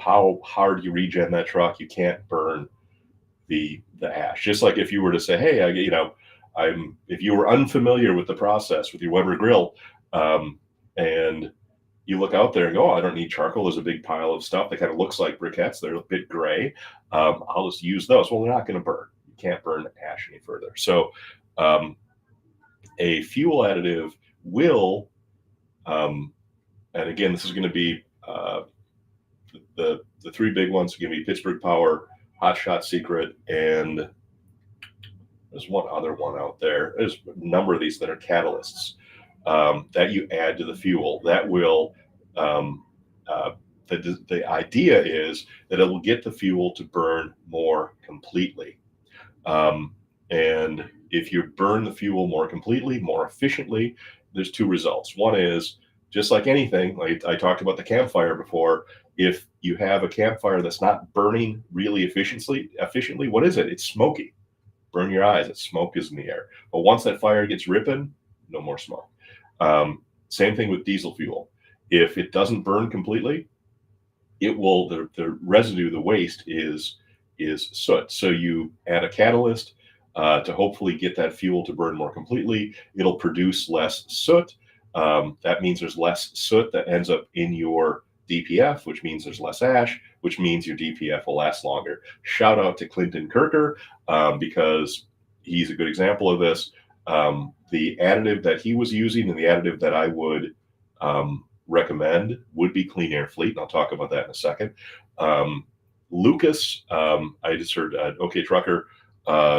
how hard you regen that truck, you can't burn the ash. Just like if you were to say, hey, if you were unfamiliar with the process with your Weber grill, and you look out there and go, oh, I don't need charcoal. There's a big pile of stuff that kind of looks like briquettes. They're a bit gray. I'll just use those. Well, they're not going to burn. You can't burn ash any further. So a fuel additive will, and again, this is going to be the three big ones are going to be Pittsburgh Power, Hot Shot Secret, and there's one other one out there. There's a number of these that are catalysts that you add to the fuel that will, the idea is that it will get the fuel to burn more completely. And if you burn the fuel more completely, more efficiently, there's two results. One is, just like anything, like I talked about the campfire before, if you have a campfire that's not burning really efficiently, what is it? It's smoky. Burn your eyes. It's smoke is in the air. But once that fire gets ripping, no more smoke. Same thing with diesel fuel. If it doesn't burn completely, it will, the residue, the waste is soot. So you add a catalyst to hopefully get that fuel to burn more completely. It'll produce less soot. That means there's less soot that ends up in your DPF, which means there's less ash, which means your DPF will last longer. Shout out to Clinton Kirker, because he's a good example of this. The additive that he was using and the additive that I would recommend would be Clean Air Fleet, and I'll talk about that in a second. Lucas, I just heard OK Trucker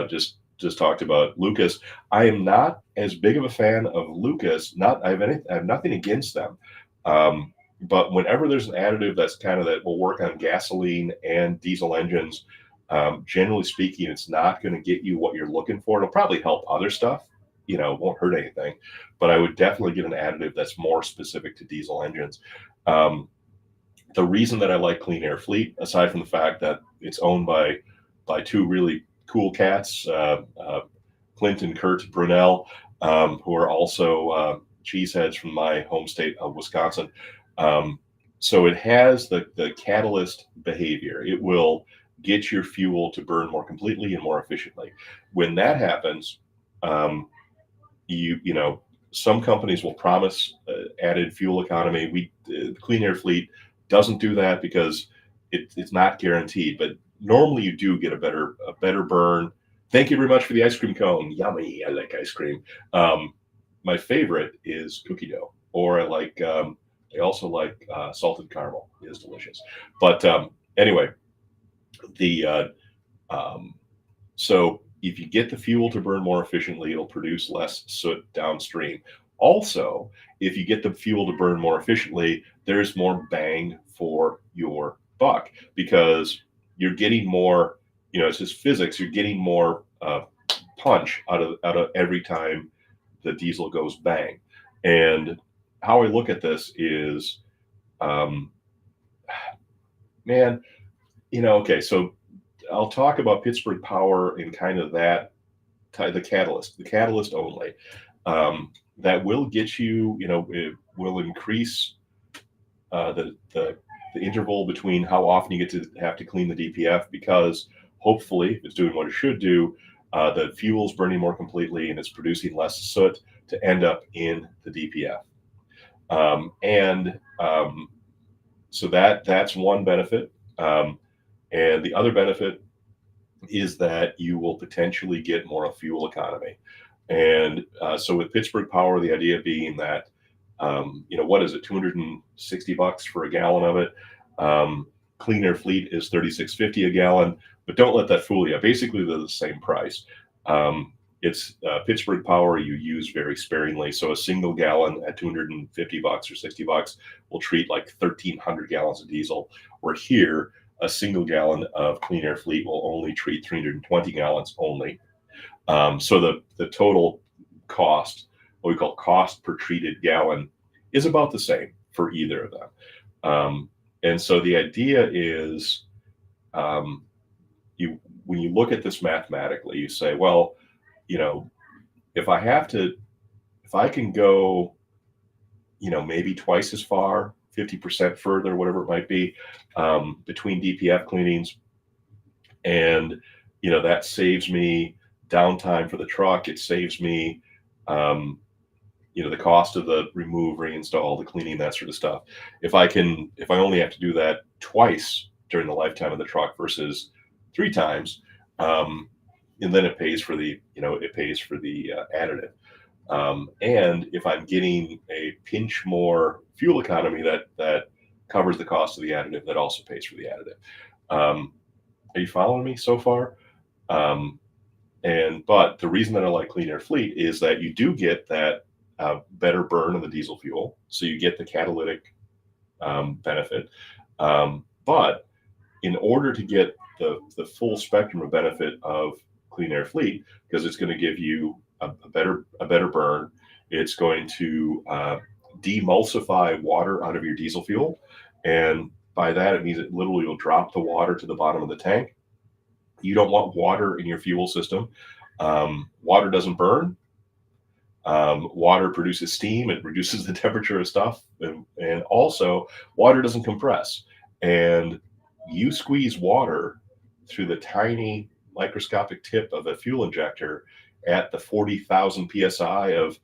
just talked about Lucas. I am not as big of a fan of Lucas. I have nothing against them. But whenever there's an additive that's that will work on gasoline and diesel engines, generally speaking, it's not going to get you what you're looking for. It'll probably help other stuff, it won't hurt anything, but I would definitely get an additive that's more specific to diesel engines. The reason that I like Clean Air Fleet, aside from the fact that it's owned by two really cool cats, Clint and Kurt Brunel, who are also cheeseheads from my home state of Wisconsin. So it has the catalyst behavior. It will get your fuel to burn more completely and more efficiently. When that happens, um, you know, some companies will promise added fuel economy. The Clean Air Fleet doesn't do that because it's not guaranteed. But normally you do get a better burn. Thank you very much for the ice cream cone. Yummy. I like ice cream. My favorite is cookie dough, or I also like salted caramel. It is delicious. But anyway, the um, so if you get the fuel to burn more efficiently, it'll produce less soot downstream. Also, if you get the fuel to burn more efficiently, there's more bang for your buck because you're getting more. It's just physics. You're getting more punch out of every time the diesel goes bang. And how I look at this is, um, man, okay, so I'll talk about Pittsburgh Power and kind of the catalyst only. That will get you, it will increase the interval between how often you get to have to clean the DPF because hopefully, if it's doing what it should do, the fuel's burning more completely and it's producing less soot to end up in the DPF. And so that's one benefit. And the other benefit is that you will potentially get more fuel economy. And so with Pittsburgh Power, the idea being that, what is it, $260 for a gallon of it? Clean Air Fleet is $36.50 a gallon, but don't let that fool you. Basically, they're the same price. It's Pittsburgh Power you use very sparingly. So a single gallon at $250 or $60 will treat like 1,300 gallons of diesel. Where here, a single gallon of Clean Air Fleet will only treat 320 gallons only. So the total cost, what we call cost per treated gallon, is about the same for either of them. And so the idea is, when you look at this mathematically, you say, well, if I can go, maybe twice as far, 50% further, whatever it might be, between DPF cleanings, and that saves me downtime for the truck. It saves me, the cost of the remove, reinstall, the cleaning, that sort of stuff. If I only have to do that twice during the lifetime of the truck versus 3 times, and then it pays for the additive. And if I'm getting a pinch more fuel economy that covers the cost of the additive, that also pays for the additive. Are you following me so far? But the reason that I like Clean Air Fleet is that you do get that better burn of the diesel fuel, so you get the catalytic benefit. But in order to get the full spectrum of benefit of Clean Air Fleet, because it's going to give you a better burn, it's going to demulsify water out of your diesel fuel, and by that it means it literally will drop the water to the bottom of the tank. You don't want water in your fuel system. Water doesn't burn. Water produces steam. It reduces the temperature of stuff, and also water doesn't compress. And you squeeze water through the tiny microscopic tip of a fuel injector at the 40,000 psi of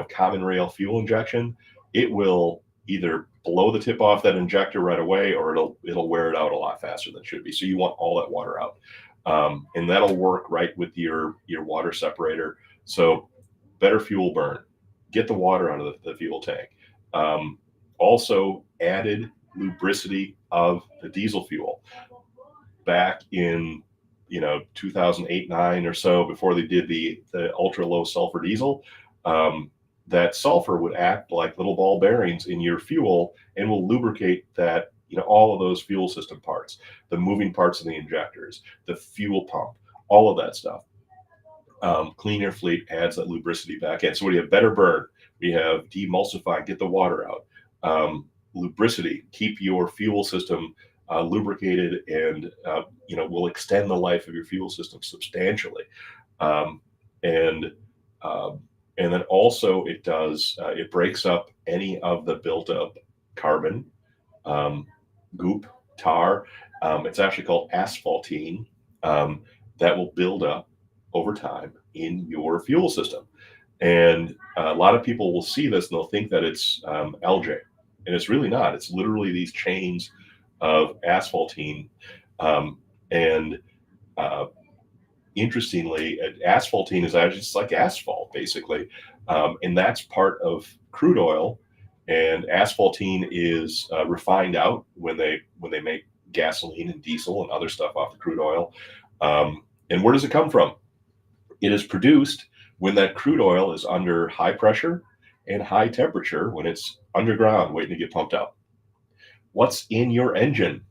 common rail fuel injection, it will either blow the tip off that injector right away, or it'll wear it out a lot faster than it should be. So you want all that water out, and that'll work right with your water separator. So better fuel burn, get the water out of the fuel tank. Also added lubricity of the diesel fuel. Back in 2008-9 or so, before they did the ultra low sulfur diesel, that sulfur would act like little ball bearings in your fuel and will lubricate that, all of those fuel system parts, the moving parts of the injectors, the fuel pump, all of that stuff. Clean Air Fleet adds that lubricity back in. So we have better burn, we have demulsify, get the water out, lubricity, keep your fuel system lubricated, and will extend the life of your fuel system substantially. And then also it breaks up any of the built up carbon goop, tar. It's actually called asphaltene, that will build up over time in your fuel system. And a lot of people will see this and they'll think that it's algae, and it's really not. It's literally these chains of asphaltene. And interestingly, asphaltene is actually just like asphalt, basically. And that's part of crude oil. And asphaltene is refined out when they make gasoline and diesel and other stuff off the crude oil. And where does it come from? It is produced when that crude oil is under high pressure and high temperature, when it's underground waiting to get pumped out. What's in your engine?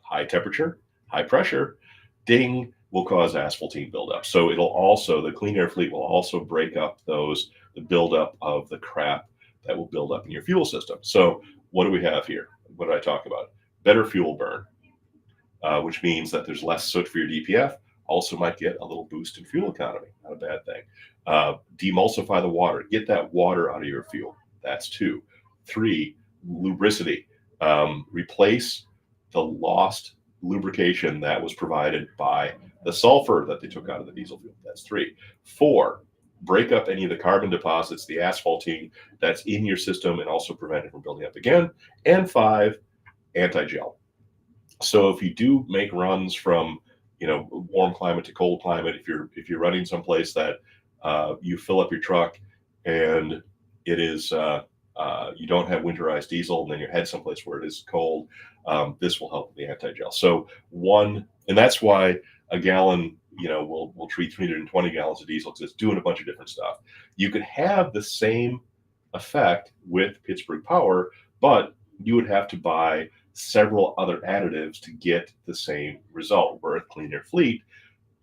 High temperature, high pressure, ding, will cause asphaltene buildup. So it'll also, the clean air fleet will also break up the buildup of the crap that will build up in your fuel system. So what do we have here? What did I talk about? Better fuel burn, which means that there's less soot for your DPF. Also might get a little boost in fuel economy. Not a bad thing. Demulsify the water. Get that water out of your fuel. That's 2. 3, lubricity. Replace the lost lubrication that was provided by the sulfur that they took out of the diesel fuel. That's 3. 4, break up any of the carbon deposits, the asphaltene that's in your system, and also prevent it from building up again. And 5, anti-gel. So if you do make runs from warm climate to cold climate, if you're running someplace that you fill up your truck and it is you don't have winterized diesel, and then you head someplace where it is cold, this will help with the anti-gel. So and that's why a gallon, will treat 320 gallons of diesel, because it's doing a bunch of different stuff. You could have the same effect with Pittsburgh Power, but you would have to buy several other additives to get the same result. Where at Clean Air Fleet,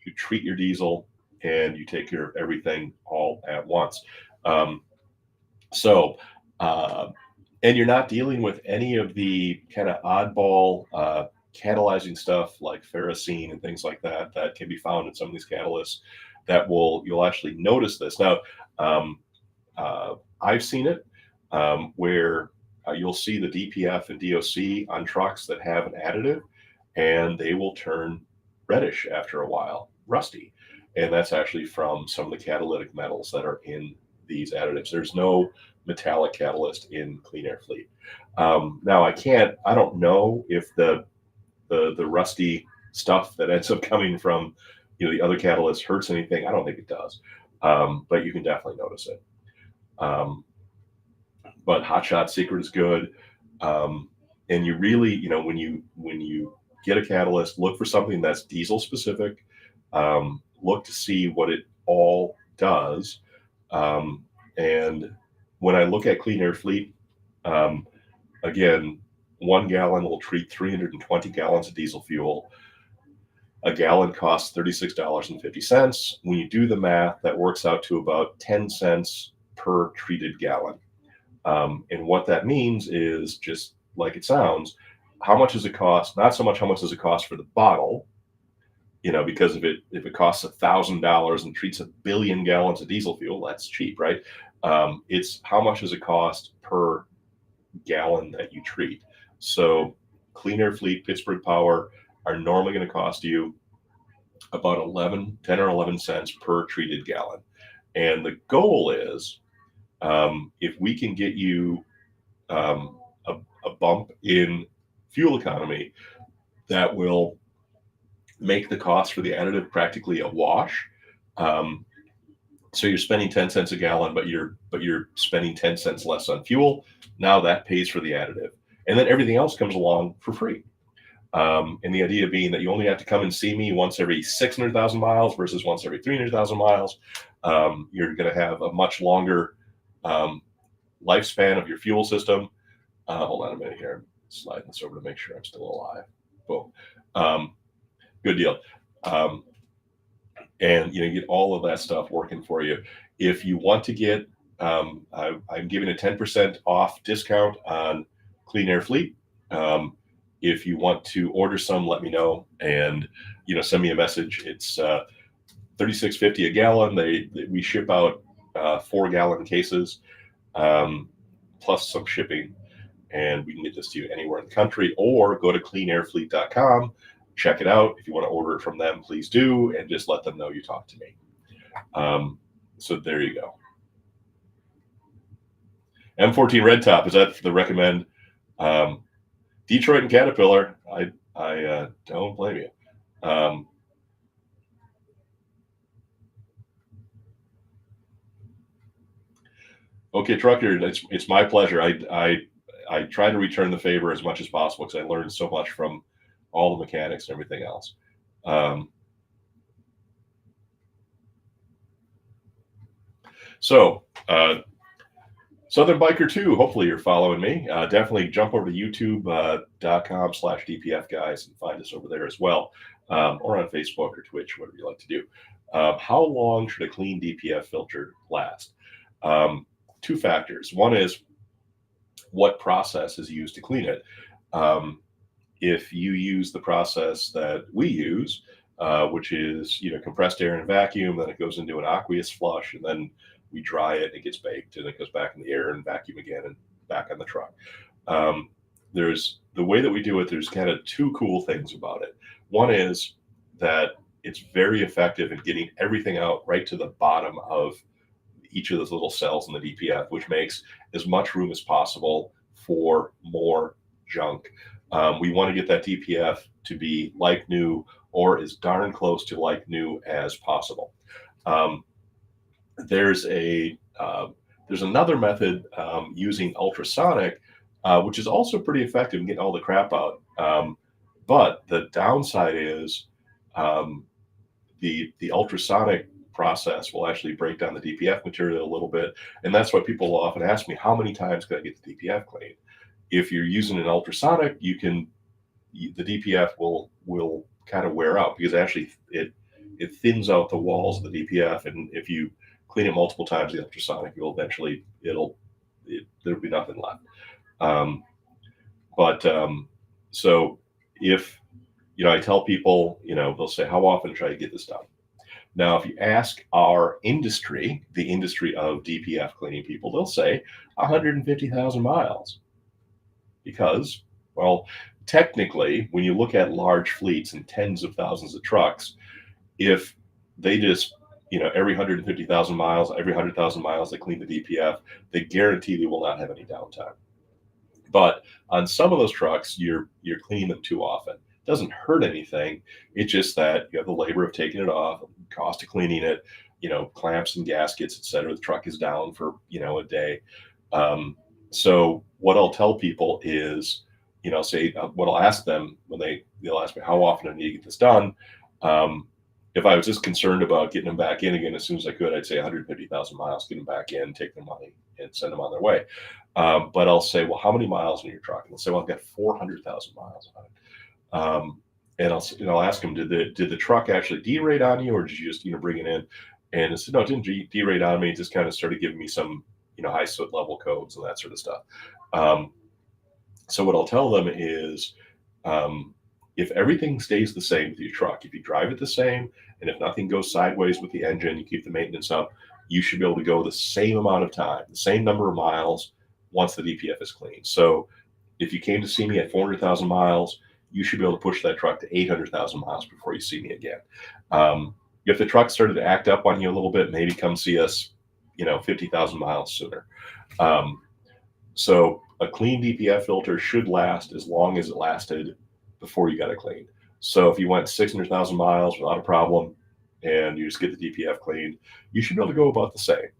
you treat your diesel and you take care of everything all at once. And you're not dealing with any of the kind of oddball catalyzing stuff like ferrocene and things like that can be found in some of these catalysts that you'll actually notice this. Now, I've seen it where you'll see the DPF and DOC on trucks that have an additive, and they will turn reddish after a while, rusty. And that's actually from some of the catalytic metals that are in these additives. There's no metallic catalyst in Clean Air Fleet. Now, I don't know if the rusty stuff that ends up coming from the other catalyst hurts anything. I don't think it does, but you can definitely notice it. But Hot Shot Secret is good, and you really, when you get a catalyst, look for something that's diesel specific. Look to see what it all does, and when I look at Clean Air Fleet, again, 1 gallon will treat 320 gallons of diesel fuel. A gallon costs $36.50. When you do the math, that works out to about 10 cents per treated gallon. And what that means is, just like it sounds, how much does it cost? Not so much how much does it cost for the bottle, because if it costs $1,000 and treats 1 billion gallons of diesel fuel, that's cheap, right? It's how much does it cost per gallon that you treat. So Clean Air Fleet, Pittsburgh Power are normally going to cost you about 10 or 11 cents per treated gallon. And the goal is, if we can get you a bump in fuel economy, that will make the cost for the additive practically a wash. So you're spending 10 cents a gallon, but you're spending 10 cents less on fuel. Now that pays for the additive, and then everything else comes along for free. And the idea being that you only have to come and see me once every 600,000 miles versus once every 300,000 miles. You're going to have a much longer lifespan of your fuel system. Hold on a minute here. I'm sliding this over to make sure I'm still alive. Boom. Good deal. And you get all of that stuff working for you. If you want to get, I'm giving a 10% off discount on Clean Air Fleet. If you want to order some, let me know, and send me a message. It's $36.50 a gallon. We ship out 4-gallon cases, plus some shipping. and we can get this to you anywhere in the country, or go to cleanairfleet.com, check it out. If you want to order it from them, please do, and just let them know you talked to me. So there you go. M14 Red Top, is that the recommend? Detroit and Caterpillar, I don't blame you. Okay, Trucker, it's my pleasure. I try to return the favor as much as possible because I learned so much from all the mechanics and everything else. Southern Biker 2, hopefully you're following me. Definitely jump over to youtube.com/DPF Guys and find us over there as well, or on Facebook or Twitch, whatever you like to do. How long should a clean DPF filter last? Two factors. One is what process is used to clean it. If you use the process that we use, which is compressed air and vacuum, then it goes into an aqueous flush, and then we dry it, and it gets baked, and it goes back in the air and vacuum again and back on the truck. There's the way that we do it. There's kind of two cool things about it. One is that it's very effective in getting everything out right to the bottom of each of those little cells in the DPF, which makes as much room as possible for more junk. We want to get that DPF to be like new or as darn close to like new as possible. There's another method using ultrasonic, which is also pretty effective in getting all the crap out. But the downside is the ultrasonic process will actually break down the DPF material a little bit. And that's why people will often ask me, how many times can I get the DPF cleaned? If you're using an ultrasonic, the DPF will kind of wear out, because actually it thins out the walls of the DPF. And if you clean it multiple times, the ultrasonic will eventually, there'll be nothing left. So if, I tell people, they'll say, how often should I get this done? Now, if you ask our industry, the industry of DPF cleaning people, they'll say 150,000 miles. Because, well, technically, when you look at large fleets and tens of thousands of trucks, if they just, every 150,000 miles, every 100,000 miles, they clean the DPF, they guarantee they will not have any downtime. But on some of those trucks, you're cleaning them too often. It doesn't hurt anything. It's just that you have the labor of taking it off, cost of cleaning it, clamps and gaskets, etc. The truck is down for, a day. So what I'll tell people is, what I'll ask them when they'll ask me, how often I need to get this done? If I was just concerned about getting them back in again as soon as I could, I'd say 150,000 miles, get them back in, take their money, and send them on their way. But I'll say, well, how many miles in your truck? And they'll say, well, I've got 400,000 miles on it. And I'll ask them, did the truck actually derate on you, or did you just bring it in? And I said, no, it didn't derate on me. It just kind of started giving me some high soot level codes and that sort of stuff. So what I'll tell them is, if everything stays the same with your truck, if you drive it the same, and if nothing goes sideways with the engine, you keep the maintenance up, you should be able to go the same amount of time, the same number of miles once the DPF is clean. So if you came to see me at 400,000 miles, you should be able to push that truck to 800,000 miles before you see me again. If the truck started to act up on you a little bit, maybe come see us, 50,000 miles sooner. So a clean DPF filter should last as long as it lasted before you got it cleaned. So if you went 600,000 miles without a problem and you just get the DPF cleaned, you should be able to go about the same.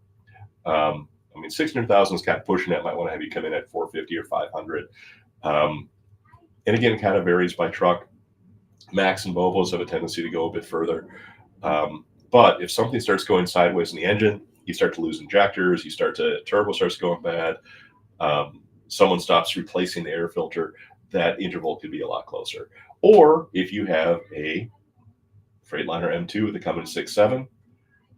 600,000 is kind of pushing it. Might want to have you come in at 450 or 500. And again, it kind of varies by truck. Max and Volvos have a tendency to go a bit further. But if something starts going sideways in the engine, you start to lose injectors, turbo starts going bad, someone stops replacing the air filter, that interval could be a lot closer. Or if you have a Freightliner M2 with a Cummins 6.7,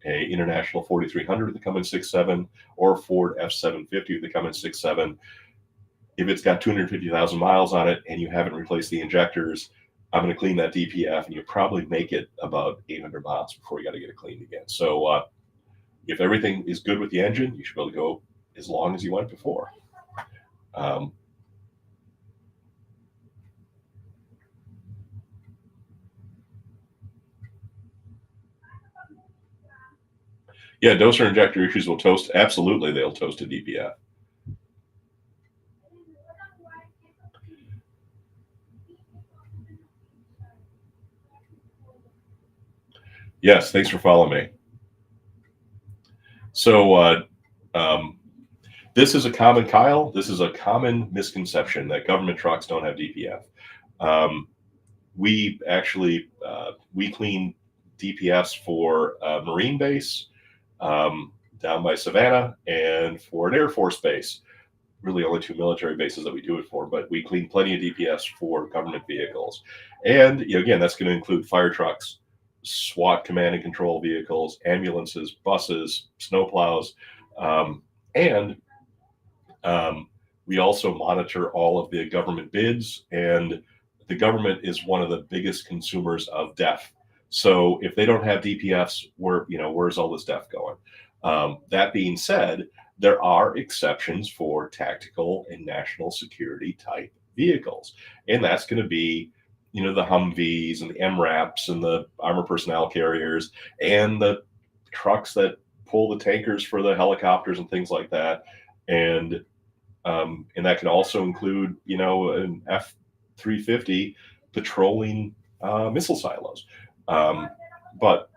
a International 4300 with a Cummins 6.7, or a Ford F750 with a Cummins 6.7, if it's got 250,000 miles on it and you haven't replaced the injectors, I'm going to clean that DPF, and you'll probably make it about 800 miles before you got to get it cleaned again. So if everything is good with the engine, you should be able to go as long as you went before. Yeah, doser injector issues will toast. Absolutely, they'll toast a DPF. Yes, thanks for following me. So this is a common, Kyle. This is a common misconception that government trucks don't have DPF. We actually we clean DPFs for a Marine base down by Savannah and for an Air Force base. Really, only 2 military bases that we do it for, but we clean plenty of DPFs for government vehicles. And again, that's going to include fire trucks, SWAT command and control vehicles, ambulances, buses, snowplows, and we also monitor all of the government bids, and the government is one of the biggest consumers of DEF. So if they don't have DPFs, where's all this DEF going? That being said, there are exceptions for tactical and national security type vehicles, and that's going to be, the Humvees and the MRAPs and the armor personnel carriers and the trucks that pull the tankers for the helicopters and things like that, and that can also include, an F-350 patrolling missile silos. But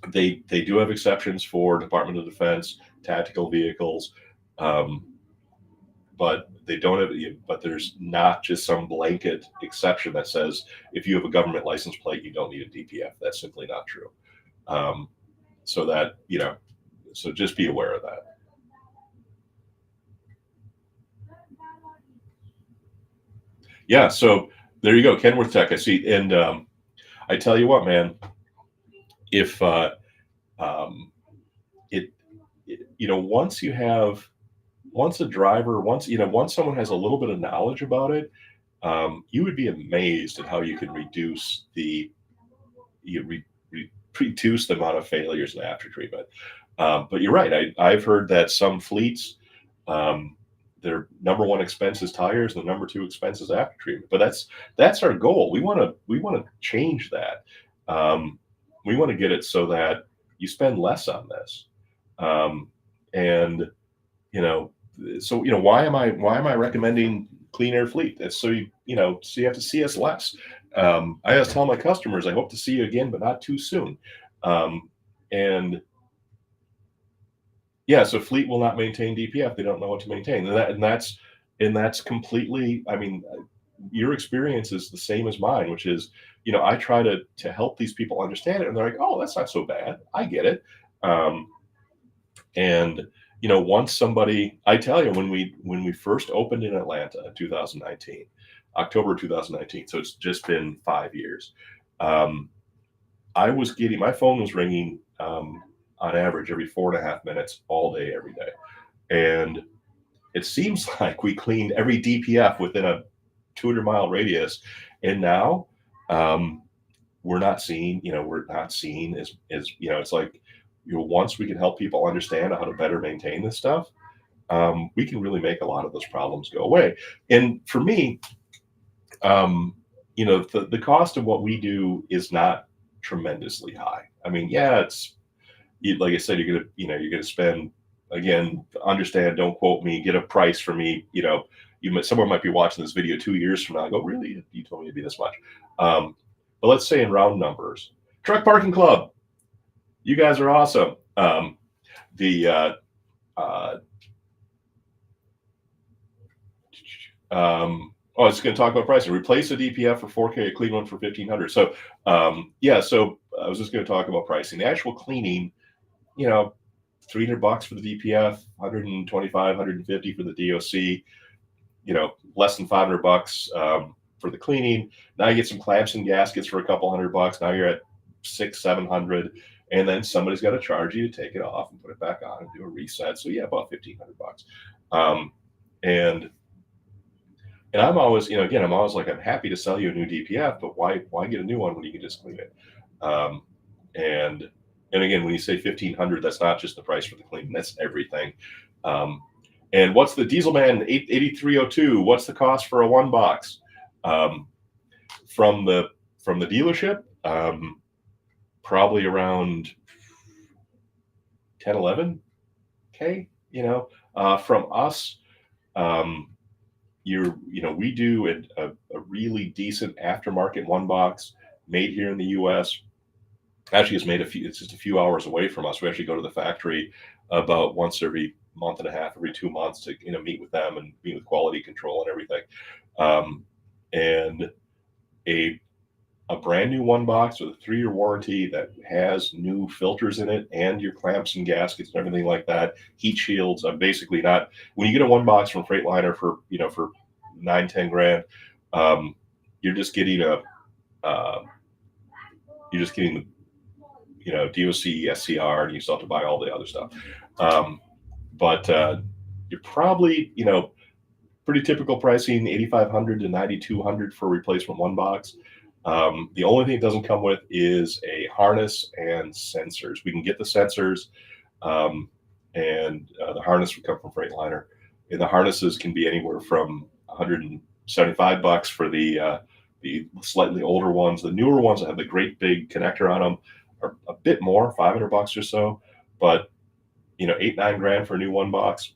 they do have exceptions for Department of Defense tactical vehicles, but they don't have. But there's not just some blanket exception that says if you have a government license plate, you don't need a DPF. That's simply not true. So that so just be aware of that. Yeah, so there you go, Kenworth Tech. I see, and I tell you what, man, if once a driver, once someone has a little bit of knowledge about it, you would be amazed at how you can reduce the reduce the amount of failures and after treatment. But you're right. I've heard that some fleets, their number one expense is tires, and the number two expense is after treatment. But that's our goal. We want to change that. We want to get it so that you spend less on this. And why am I recommending Clean Air Fleet? That's so you have to see us less. I always tell my customers, I hope to see you again, but not too soon. And yeah, so fleet will not maintain DPF. They don't know what to maintain, and that's completely. I mean, your experience is the same as mine, which is, I try to help these people understand it, and they're like, "Oh, that's not so bad. I get it." And once somebody, I tell you, when we first opened in Atlanta in 2019, October 2019, so it's just been 5 years. My phone was ringing on average every 4.5 minutes all day, every day. And it seems like we cleaned every DPF within a 200-mile radius. And now we're not seen as it's like, once we can help people understand how to better maintain this stuff, we can really make a lot of those problems go away. And for me, the cost of what we do is not tremendously high. I mean, yeah, it's, like I said, you're gonna spend, again, understand, don't quote me, get a price for me. Someone might be watching this video 2 years from now and go, really? You told me it'd be this much. But let's say in round numbers, Truck Parking Club, you guys are awesome. I was going to talk about pricing. Replace a DPF for 4K, clean one for $1,500. So so I was just going to talk about pricing. The actual cleaning, $300 for the DPF, $125, $150 for the DOC, less than $500 for the cleaning. Now you get some clamps and gaskets for a couple $100. Now you're at $600-700, and then somebody's got to charge you to take it off and put it back on and do a reset. So yeah, about $1,500. And I'm always, I'm always like, I'm happy to sell you a new DPF, but why get a new one when you can just clean it? And again, when you say $1,500, that's not just the price for the cleaning, that's everything. And what's the Dieselman 8302? What's the cost for a one box? From the dealership, probably around 10, 11K, from us. Um, we do a really decent aftermarket one box made here in the U.S. Actually, it's just a few hours away from us. We actually go to the factory about once every month and a half, every 2 months to meet with them and meet with quality control and everything. And a brand new one box with a 3-year warranty that has new filters in it and your clamps and gaskets and everything like that, heat shields. I'm basically not, when you get a one box from Freightliner for 9-10 grand, you're just getting the DOC, SCR, and you still have to buy all the other stuff. But you're probably, pretty typical pricing, $8,500 to $9,200 for a replacement one box. The only thing it doesn't come with is a harness and sensors. We can get the sensors, and the harness would come from Freightliner. And the harnesses can be anywhere from $175 for the slightly older ones. The newer ones that have the great big connector on them are a bit more, $500 or so. But 8-9 grand for a new one box,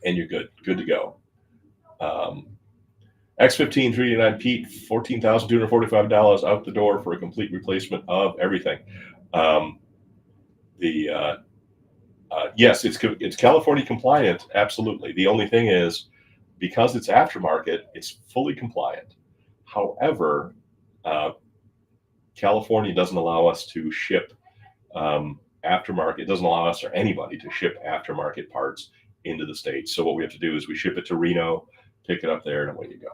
and you're good to go. X15 389 Pete, $14,245 out the door for a complete replacement of everything. Yes, it's California compliant, absolutely. The only thing is, because it's aftermarket, it's fully compliant. However, California doesn't allow us to ship aftermarket. It doesn't allow us or anybody to ship aftermarket parts into the States. So what we have to do is we ship it to Reno, pick it up there, and away you go.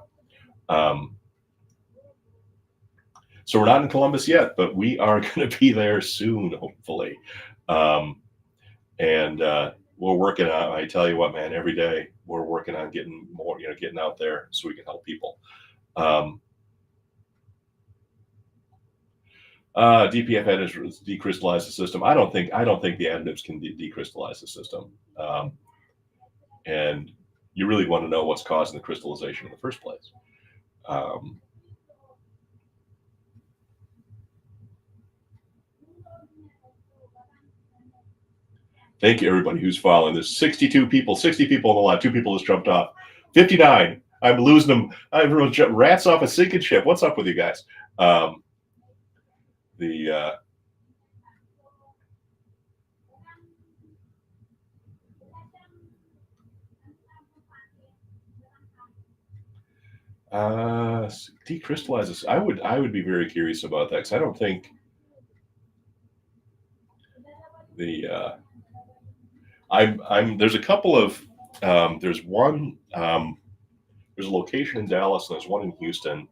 So we're not in Columbus yet, but we are going to be there soon, hopefully. And we're working on, I tell you what, man, every day we're working on getting more, getting out there so we can help people. DPF additives decrystallize the system. I don't think the additives can decrystallize the system. And you really want to know what's causing the crystallization in the first place. Thank you, everybody who's following. There's 60 people on the live. 2 people just jumped off. 59. I'm losing them. Everyone's rats off a sinking ship. What's up with you guys? Decrystallizes. I would be very curious about that, because I don't think there's a couple of there's one there's a location in Dallas and there's one in Houston,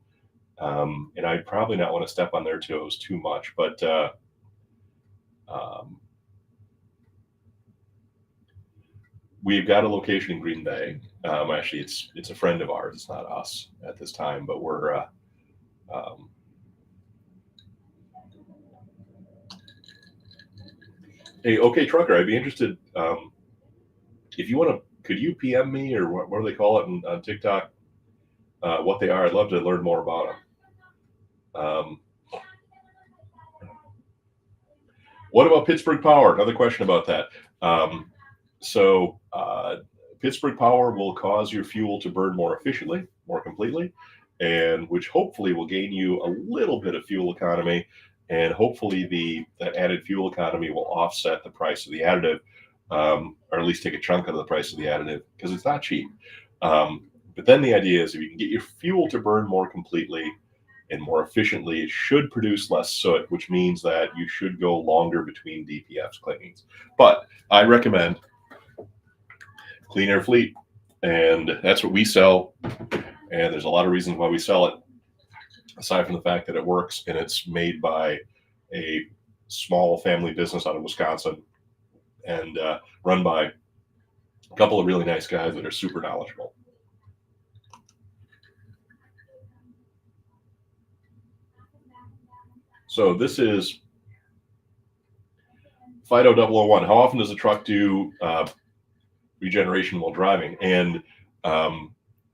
and I'd probably not want to step on their toes too much, but we've got a location in Green Bay. Actually, it's a friend of ours. It's not us at this time, but we're hey, okay, trucker, I'd be interested if you want to. Could you PM me, or what do they call it on TikTok? What they are? I'd love to learn more about them. What about Pittsburgh Power? Another question about that. So Pittsburgh Power will cause your fuel to burn more efficiently, more completely, and which hopefully will gain you a little bit of fuel economy, and hopefully that added fuel economy will offset the price of the additive, or at least take a chunk out of the price of the additive, because it's not cheap. But then the idea is, if you can get your fuel to burn more completely and more efficiently, it should produce less soot, which means that you should go longer between DPF cleanings. But I recommend Clean Air Fleet, and that's what we sell. And there's a lot of reasons why we sell it, aside from the fact that it works, and it's made by a small family business out of Wisconsin, and run by a couple of really nice guys that are super knowledgeable. So this is Fido 001. How often does a truck do regeneration while driving? And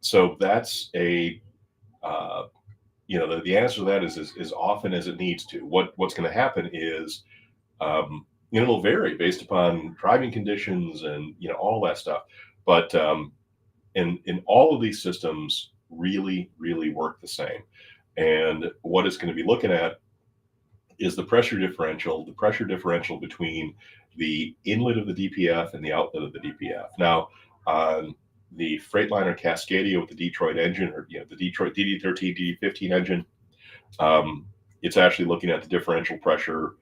so that's the answer to that is as often as it needs to. What's going to happen is it'll vary based upon driving conditions and all that stuff. But in all of these systems really work the same. And what it's going to be looking at is the pressure differential between the inlet of the DPF and the outlet of the DPF. Now, on the Freightliner Cascadia with the Detroit engine, or the Detroit DD13, DD15 engine, it's actually looking at the differential pressure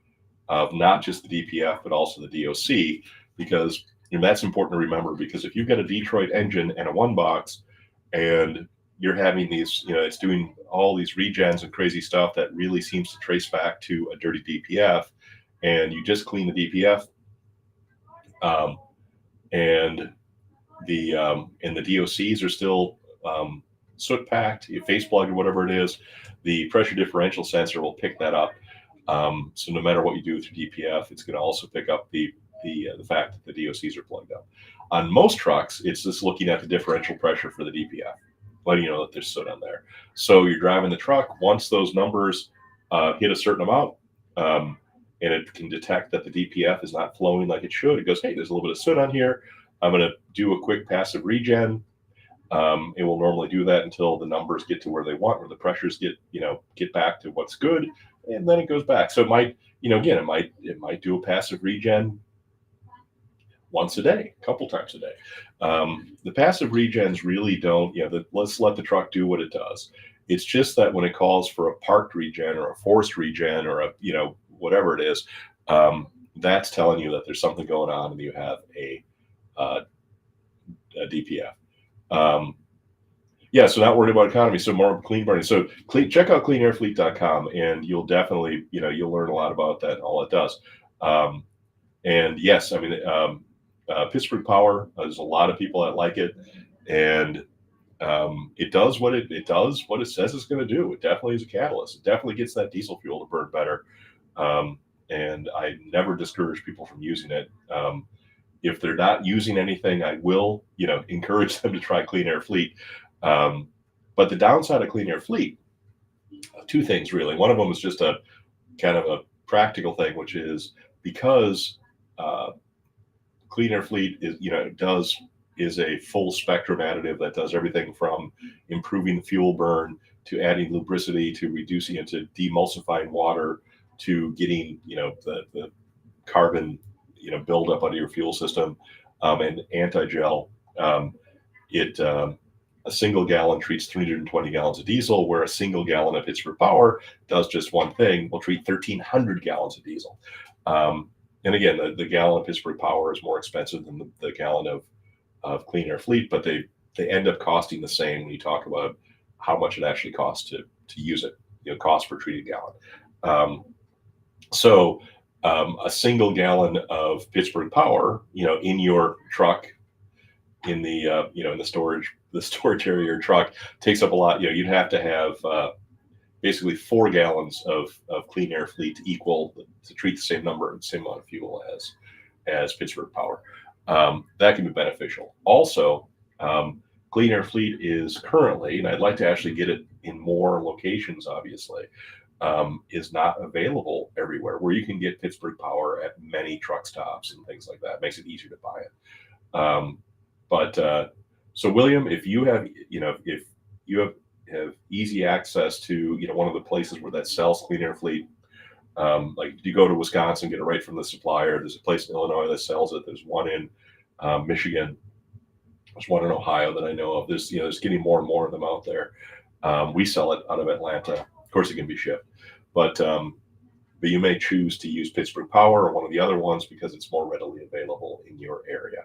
of not just the DPF but also the DOC, because that's important to remember, because if you've got a Detroit engine and a one box and you're having these, it's doing all these regens and crazy stuff that really seems to trace back to a dirty DPF, and you just clean the DPF, and the DOCs are still soot packed, face plugged, or whatever it is, the pressure differential sensor will pick that up. So no matter what you do with your DPF, it's going to also pick up the fact that the DOCs are plugged up. On most trucks, it's just looking at the differential pressure for the DPF, letting you know that there's soot on there. So you're driving the truck. Once those numbers hit a certain amount, and it can detect that the DPF is not flowing like it should, it goes, hey, there's a little bit of soot on here. I'm going to do a quick passive regen. It will normally do that until the numbers get to where they want, where the pressures get back to what's good, and then it goes back. So it might, again, it might do a passive regen once a day, a couple times a day. The passive regens really don't, let's let the truck do what it does. It's just that when it calls for a parked regen or a forced regen or a, whatever it is, that's telling you that there's something going on and you have a DPF. So not worried about economy, so more clean burning. So check out cleanairfleet.com and you'll definitely, you'll learn a lot about that and all it does. And yes, I mean, Pittsburgh Power, there's a lot of people that like it, and it does what it does what it says it's going to do. It definitely is a catalyst. It definitely gets that diesel fuel to burn better. And I never discourage people from using it. If they're not using anything, I will, encourage them to try Clean Air Fleet. But the downside of Clean Air Fleet, two things really. One of them is just a kind of a practical thing, which is because Clean Air Fleet is a full spectrum additive that does everything from improving the fuel burn to adding lubricity to reducing it to demulsifying water to getting the carbon build up out of your fuel system, and anti-gel. A single gallon treats 320 gallons of diesel, where a single gallon of Pittsburgh Power does just one thing, will treat 1,300 gallons of diesel. And again, the gallon of Pittsburgh Power is more expensive than the gallon of Clean Air Fleet, but they end up costing the same when you talk about how much it actually costs to use it, cost per treated gallon. A single gallon of Pittsburgh Power, in your truck, in the in the storage area of your truck, takes up a lot. You'd have to have basically 4 gallons of Clean Air Fleet to treat the same amount of fuel as Pittsburgh Power. That can be beneficial. Also, Clean Air Fleet is currently, and I'd like to actually get it in more locations, obviously, is not available everywhere, where you can get Pittsburgh Power at many truck stops and things like that. It makes it easier to buy it. So William, if you have, if you have easy access to, one of the places where that sells Clean Air Fleet, like you go to Wisconsin, get it right from the supplier. There's a place in Illinois that sells it. There's one in Michigan. There's one in Ohio that I know of. There's getting more and more of them out there. We sell it out of Atlanta. Of course, it can be shipped, but you may choose to use Pittsburgh Power or one of the other ones because it's more readily available in your area.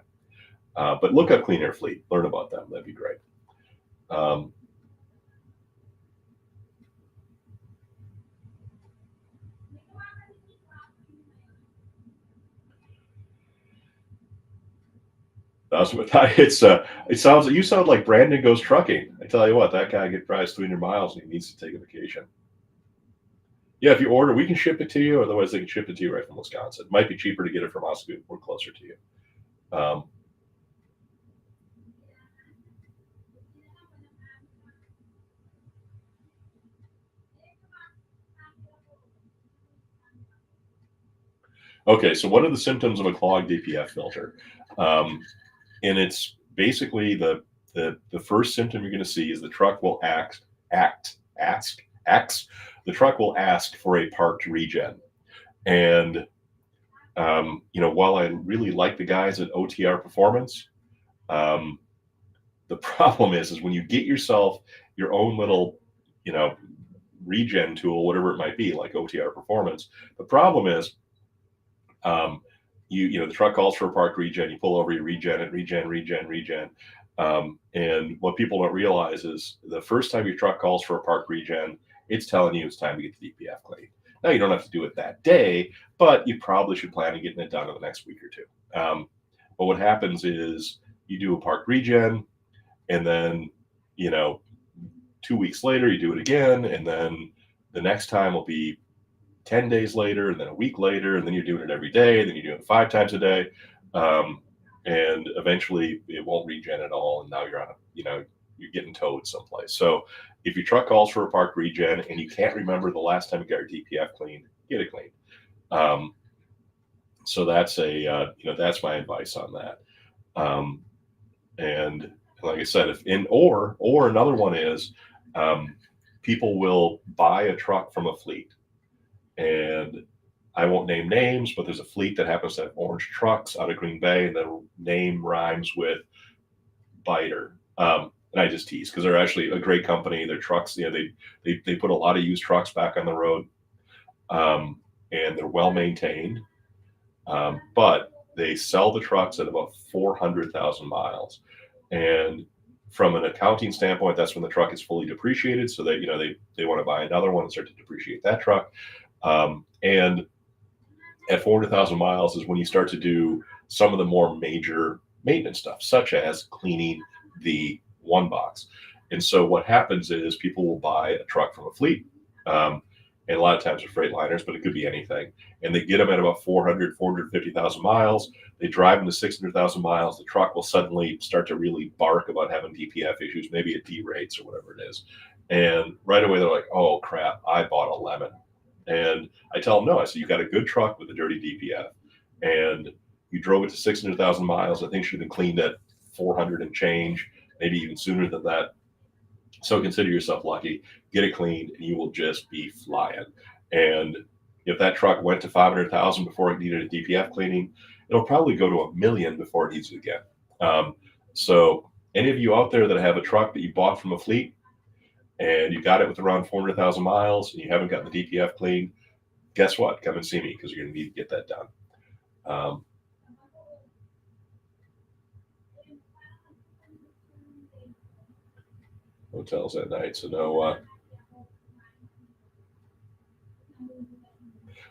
But look up Clean Air Fleet, learn about them. That'd be great. It sounds, you sound like Brandon Goes Trucking. I tell you what, that guy drives 300 miles and he needs to take a vacation. Yeah, if you order, we can ship it to you. Otherwise, they can ship it to you right from Wisconsin. It might be cheaper to get it from us because we're closer to you. Okay, so what are the symptoms of a clogged DPF filter? And it's basically the first symptom you're going to see is the truck will the truck will ask for a parked regen. And while I really like the guys at OTR Performance, the problem is when you get yourself your own little, regen tool, whatever it might be, like OTR Performance. The problem is, the truck calls for a park regen. You pull over, you regen it, regen. And what people don't realize is the first time your truck calls for a park regen, it's telling you it's time to get the DPF cleaned. Now you don't have to do it that day, but you probably should plan on getting it done in the next week or two. But what happens is you do a park regen, and then 2 weeks later you do it again, and then the next time will be 10 days later, and then a week later, and then you're doing it every day, and then you're doing it 5 times a day, and eventually it won't regen at all, and now you're on you're getting towed someplace. So if your truck calls for a park regen and you can't remember the last time you got your DPF cleaned, get it cleaned. So that's that's my advice on that. And like I said, or another one is, people will buy a truck from a fleet, and I won't name names, but there's a fleet that happens to have orange trucks out of Green Bay, and the name rhymes with Biter. And I just tease because they're actually a great company. Their trucks, they put a lot of used trucks back on the road, and they're well maintained. But they sell the trucks at about 400,000 miles, and from an accounting standpoint, that's when the truck is fully depreciated. So that they want to buy another one and start to depreciate that truck. And at 400,000 miles is when you start to do some of the more major maintenance stuff, such as cleaning the one box. And so what happens is people will buy a truck from a fleet, and a lot of times they're Freightliners, but it could be anything. And they get them at about 450,000 miles. They drive them to 600,000 miles. The truck will suddenly start to really bark about having DPF issues, maybe it derates or whatever it is. And right away they're like, oh crap, I bought a lemon. And I tell them, no, I said, you got a good truck with a dirty DPF, and you drove it to 600,000 miles. I think should have been cleaned at 400 and change, maybe even sooner than that. So consider yourself lucky, get it cleaned, and you will just be flying. And if that truck went to 500,000 before it needed a DPF cleaning, it'll probably go to 1 million before it needs it again. So any of you out there that have a truck that you bought from a fleet and you got it with around 400,000 miles and you haven't gotten the DPF cleaned, guess what? Come and see me because you're going to need to get that done. Hotels at night, so no.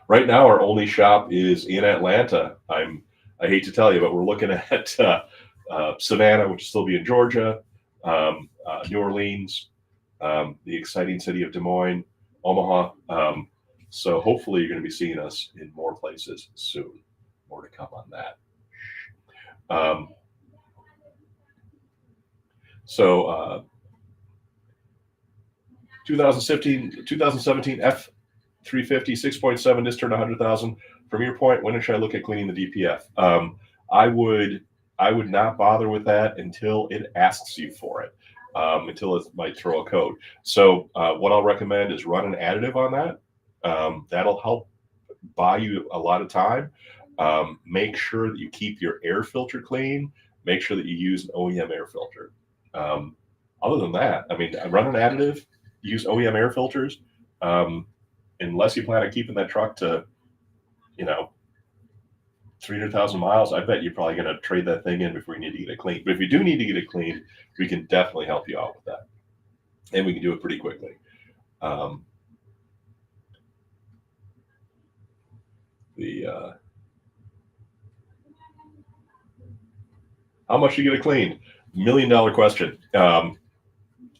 Right now, our only shop is in Atlanta. I hate to tell you, but we're looking at Savannah, which will still be in Georgia, New Orleans, the exciting city of Des Moines, Omaha. So hopefully you're going to be seeing us in more places soon. More to come on that. So 2017 F350 6.7 just turned 100,000. From your point, when should I look at cleaning the DPF? I would not bother with that until it asks you for it, until it might throw a code. So what I'll recommend is run an additive on that. That'll help buy you a lot of time. Make sure that you keep your air filter clean. Make sure that you use an OEM air filter. Other than that, I mean, run an additive, use OEM air filters, unless you plan on keeping that truck to, 300,000 miles. I bet you're probably going to trade that thing in before you need to get it cleaned. But if you do need to get it cleaned, we can definitely help you out with that, and we can do it pretty quickly. How much you get it cleaned? $1 million question.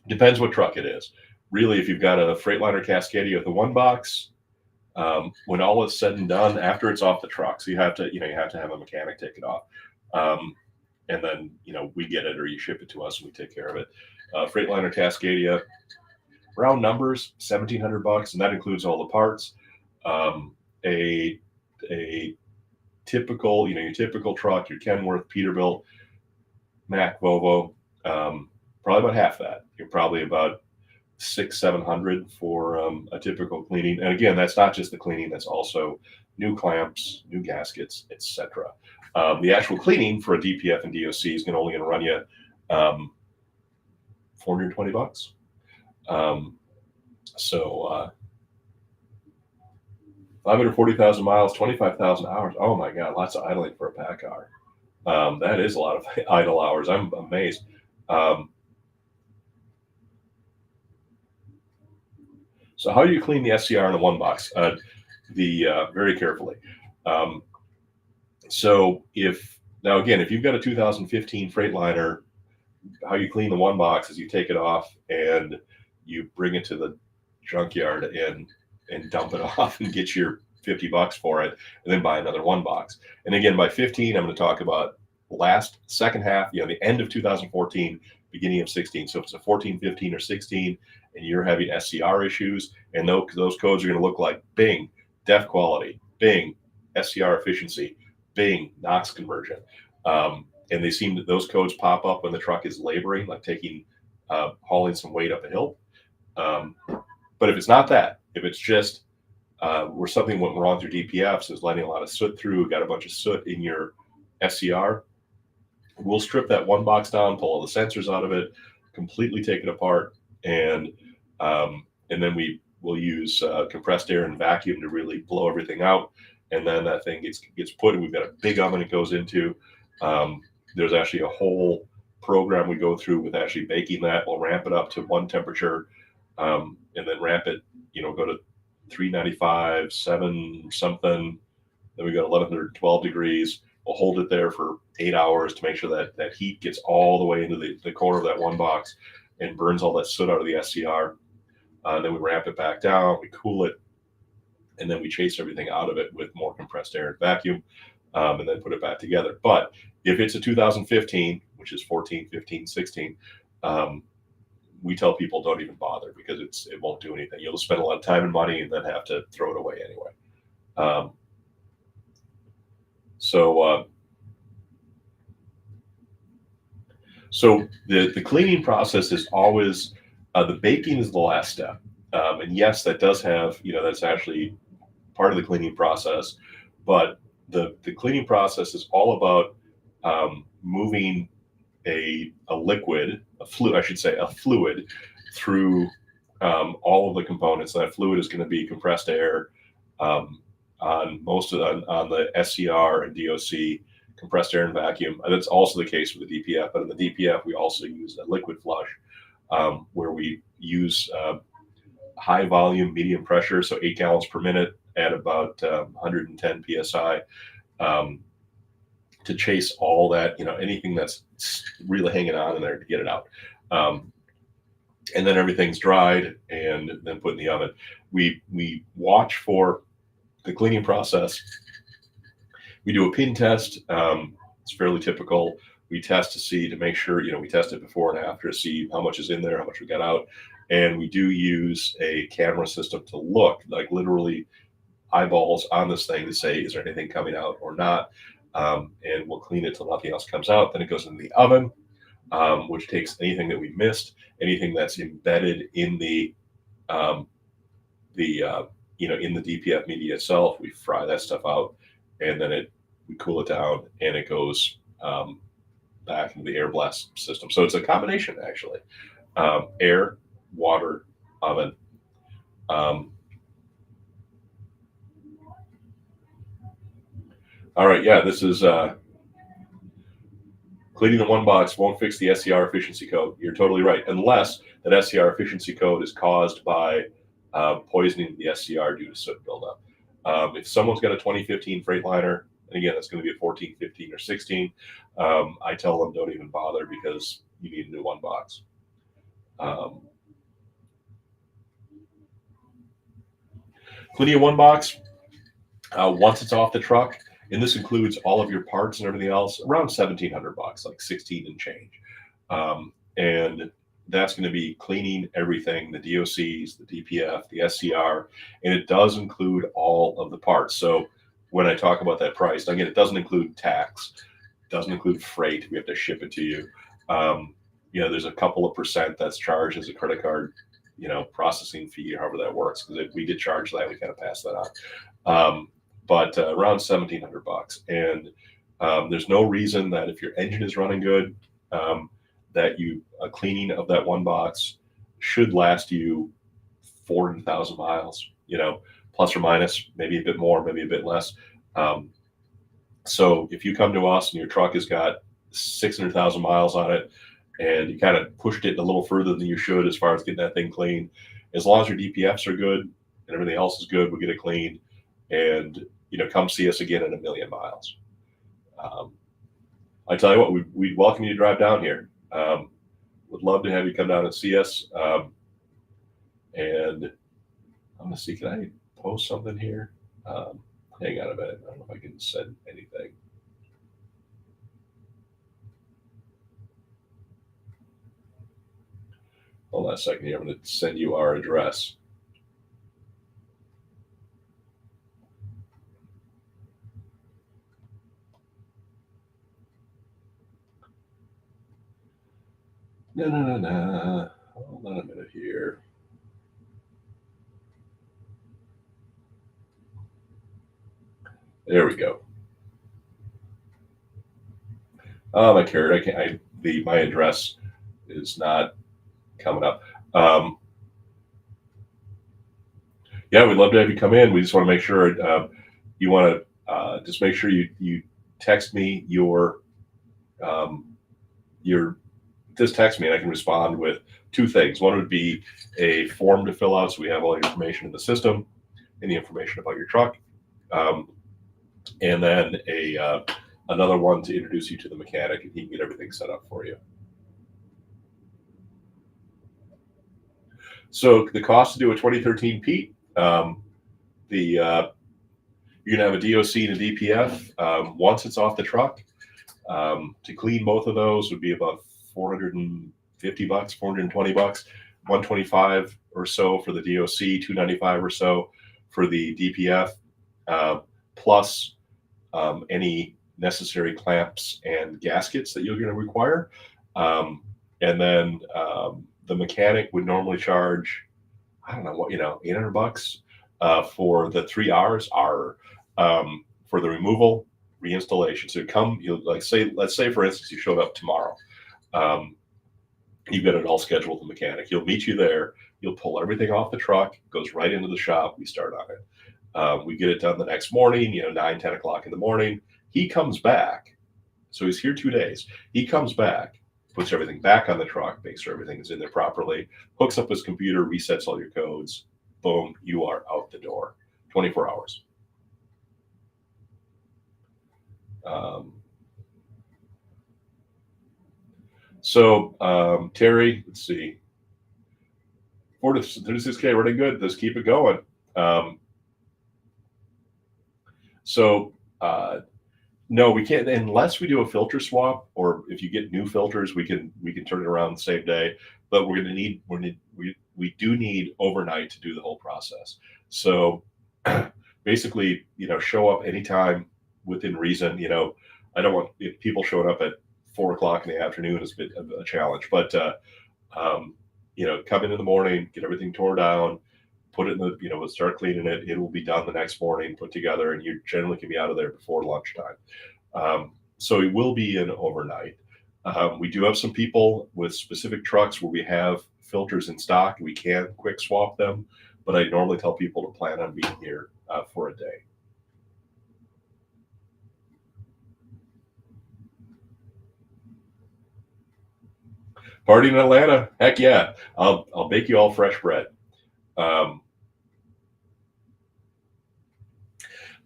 Depends what truck it is. Really, if you've got a Freightliner Cascadia with a one box, when all is said and done, after it's off the truck, so you have to have a mechanic take it off, and then we get it or you ship it to us and we take care of it. Freightliner Cascadia, round numbers, $1,700, and that includes all the parts. A typical, your typical truck, your Kenworth, Peterbilt, Mack, Volvo, probably about half that. You're probably about 600-700 for a typical cleaning. And again, that's not just the cleaning, that's also new clamps, new gaskets, etc. The actual cleaning for a DPF and DOC is only going to run you $420. So 540,000 miles, 25,000 hours. Oh my God, lots of idling for a pack car. That is a lot of idle hours. I'm amazed. So how do you clean the SCR in a one box? Very carefully. So now again, if you've got a 2015 Freightliner, how you clean the one box is you take it off and you bring it to the junkyard and dump it off and get your $50 for it, and then buy another one box. And again, by 15, I'm going to talk about second half, the end of 2014, beginning of 16. So if it's a 14, 15, or 16, and you're having SCR issues, and those codes are going to look like Bing, DEF quality, Bing, SCR efficiency, Bing, NOx conversion. And those codes pop up when the truck is laboring, like hauling some weight up a hill. But if it's not that, if it's just where something went wrong through DPFs, is letting a lot of soot through, got a bunch of soot in your SCR, we'll strip that one box down, pull all the sensors out of it, completely take it apart, and then we'll use compressed air and vacuum to really blow everything out. And then that thing gets put, and we've got a big oven it goes into. There's actually a whole program we go through with actually baking that. We'll ramp it up to one temperature, and then ramp it, go to 395, 7 something. Then we go to 1112 degrees. We'll hold it there for 8 hours to make sure that heat gets all the way into the core of that one box and burns all that soot out of the SCR. Then we ramp it back down, we cool it, and then we chase everything out of it with more compressed air and vacuum, and then put it back together. But if it's a 2015, which is 14, 15, 16, we tell people don't even bother, because it won't do anything. You'll spend a lot of time and money and then have to throw it away anyway. So the cleaning process is always, the baking is the last step. And yes, that does have, that's actually part of the cleaning process, but the cleaning process is all about moving a fluid through all of the components. That fluid is going to be compressed air on the SCR and DOC, compressed air and vacuum. And that's also the case with the DPF. But in the DPF, we also use a liquid flush, where we use high volume, medium pressure, so 8 gallons per minute at about 110 psi, to chase all that, anything that's really hanging on in there, to get it out. And then everything's dried and then put in the oven. We watch for the cleaning process. We do a pin test. It's fairly typical. We test to make sure, we test it before and after to see how much is in there, how much we got out. And we do use a camera system to look, like literally eyeballs on this thing, to say, is there anything coming out or not? And we'll clean it till nothing else comes out. Then it goes into the oven, which takes anything that we missed, anything that's embedded in the DPF media itself. We fry that stuff out, and then we cool it down, and it goes back into the air blast system. So it's a combination, actually. Air, water, oven. All right, yeah, this is cleaning the one box won't fix the SCR efficiency code. You're totally right, unless that SCR efficiency code is caused by poisoning the SCR due to soot buildup. If someone's got a 2015 Freightliner, and again, that's going to be a 14, 15, or 16, I tell them don't even bother, because you need a new one box. Cleaning a one box, once it's off the truck, and this includes all of your parts and everything else, around $1,700, like 16 and change. And that's going to be cleaning everything, the DOCs, the DPF, the SCR, and it does include all of the parts. So when I talk about that price. Again, it doesn't include tax, doesn't include freight. We have to ship it to you. There's a couple of percent that's charged as a credit card, processing fee, however that works. Because if we get charged that, we kind of pass that on. But around $1,700, and there's no reason that if your engine is running good, that a cleaning of that one box should last you 400,000 miles. Plus or minus, maybe a bit more, maybe a bit less. So if you come to us and your truck has got 600,000 miles on it, and you kind of pushed it a little further than you should as far as getting that thing clean, as long as your DPFs are good and everything else is good, we'll get it cleaned, and come see us again in a million miles. I tell you what, we'd welcome you to drive down here. Would love to have you come down and see us. And I'm gonna see, can I post something here? Hang on a minute. I don't know if I can send anything. Hold on a second here. I'm going to send you our address. No. Hold on a minute here. There we go. Oh, my carrot! I can't. My address is not coming up. Yeah, we'd love to have you come in. We just want to make sure you want to just make sure you text me your just text me, and I can respond with two things. One would be a form to fill out, so we have all your information in the system and the information about your truck, and then another one to introduce you to the mechanic, and he can get everything set up for you. So the cost to do a 2013 Pete, you're gonna have a DOC and a DPF. Once it's off the truck, to clean both of those would be about $450, $420, $125 or so for the DOC, $295 or so for the DPF, plus any necessary clamps and gaskets that you're going to require. And then the mechanic would normally charge, I don't know what, $800 for the 3 hours for the removal, reinstallation. So let's say for instance, you showed up tomorrow. You've got it all scheduled with the mechanic. He'll meet you there. You'll pull everything off the truck, goes right into the shop. We start on it. We get it done the next morning, 9, 10 o'clock in the morning. He comes back. So he's here 2 days. He comes back, puts everything back on the truck, makes sure everything is in there properly, hooks up his computer, resets all your codes. Boom, you are out the door. 24 hours. Terry, let's see. 36K, running good. Let's keep it going. No, we can't unless we do a filter swap, or if you get new filters, we can turn it around the same day. But we do need overnight to do the whole process. So basically, show up anytime within reason. I don't want people showing up at 4 o'clock in the afternoon is a bit of a challenge, but come in the morning, get everything torn down, put it in the, we'll start cleaning it. It will be done the next morning, put together, and you generally can be out of there before lunchtime. So it will be an overnight. We do have some people with specific trucks where we have filters in stock. We can quick swap them, but I normally tell people to plan on being here for a day. Party in Atlanta, heck yeah! I'll bake you all fresh bread.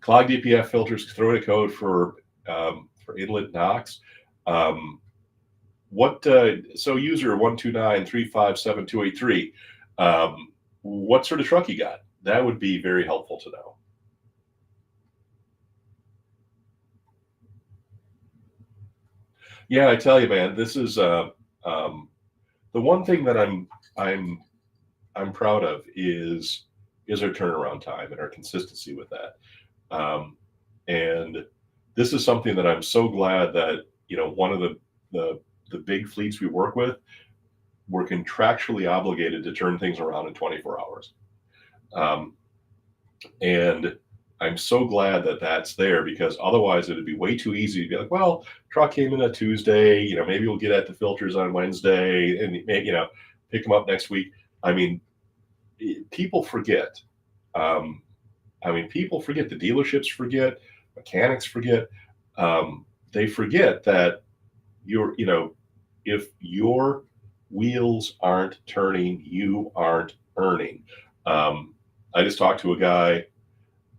Clog DPF filters, throw in a code for inlet NOx. So user 129357283. What sort of truck you got? That would be very helpful to know. Yeah, I tell you, man, this is the one thing that I'm proud of is our turnaround time and our consistency with that. And this is something that I'm so glad that, one of the big fleets we work with, we're contractually obligated to turn things around in 24 hours. And I'm so glad that that's there, because otherwise it'd be way too easy to be like, well, truck came in on Tuesday, maybe we'll get at the filters on Wednesday and, pick them up next week. I mean, people forget. People forget, the dealerships forget, mechanics forget. They forget that if your wheels aren't turning, you aren't earning. I just talked to a guy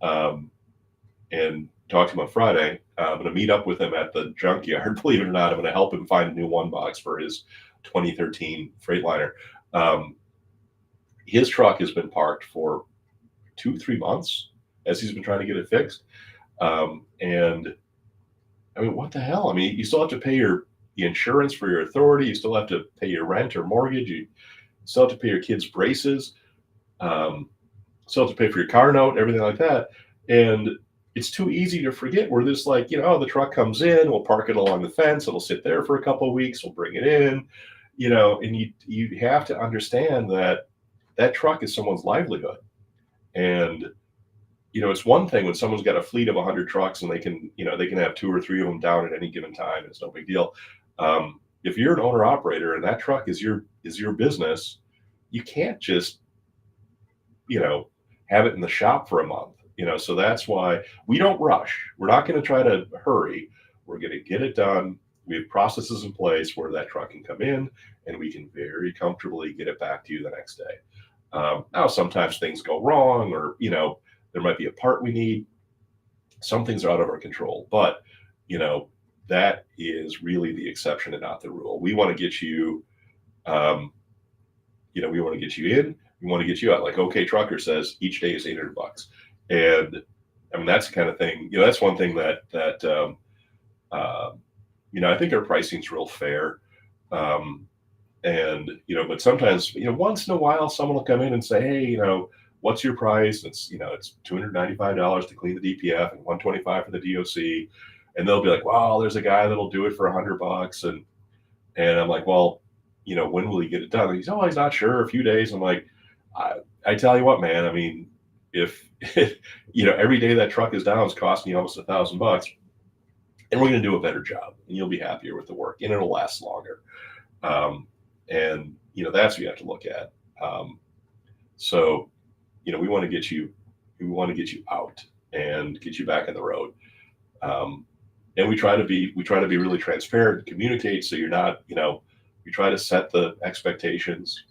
and talked to him on Friday. I'm going to meet up with him at the junkyard. Believe it or not, I'm going to help him find a new one box for his 2013 Freightliner. His truck has been parked for 2-3 months as he's been trying to get it fixed. And I mean, what the hell? I mean, you still have to pay your insurance for your authority. You still have to pay your rent or mortgage. You still have to pay your kids' braces. Still have to pay for your car note, everything like that. And it's too easy to forget. We're just like, the truck comes in, we'll park it along the fence. It'll sit there for a couple of weeks. We'll bring it in, and you have to understand that that truck is someone's livelihood. And, it's one thing when someone's got a fleet of 100 trucks and they can have 2 or 3 of them down at any given time. It's no big deal. If you're an owner operator and that truck is your business, you can't just, have it in the shop for a month, so that's why we don't rush. We're not going to try to hurry. We're going to get it done. We have processes in place where that truck can come in and we can very comfortably get it back to you the next day. Now, sometimes things go wrong, or, there might be a part we need. Some things are out of our control, but, that is really the exception and not the rule. We want to get you, we want to get you in. We want to get you out. Like OK Trucker says, each day is $800. And I mean, that's the kind of thing, that's one thing that I think our pricing is real fair. And, but sometimes, once in a while, someone will come in and say, hey, what's your price? It's $295 to clean the DPF and $125 for the DOC. And they'll be like, wow, there's a guy that'll do it for $100. And I'm like, well, when will he get it done? And he's not sure, a few days. I'm like, I tell you what, man, I mean, if every day that truck is down, it's costing you almost $1,000, and we're going to do a better job, and you'll be happier with the work, and it'll last longer. And that's what you have to look at. So, we want to get you out and get you back on the road. And we try to be really transparent and communicate. So you're not, we try to set the expectations.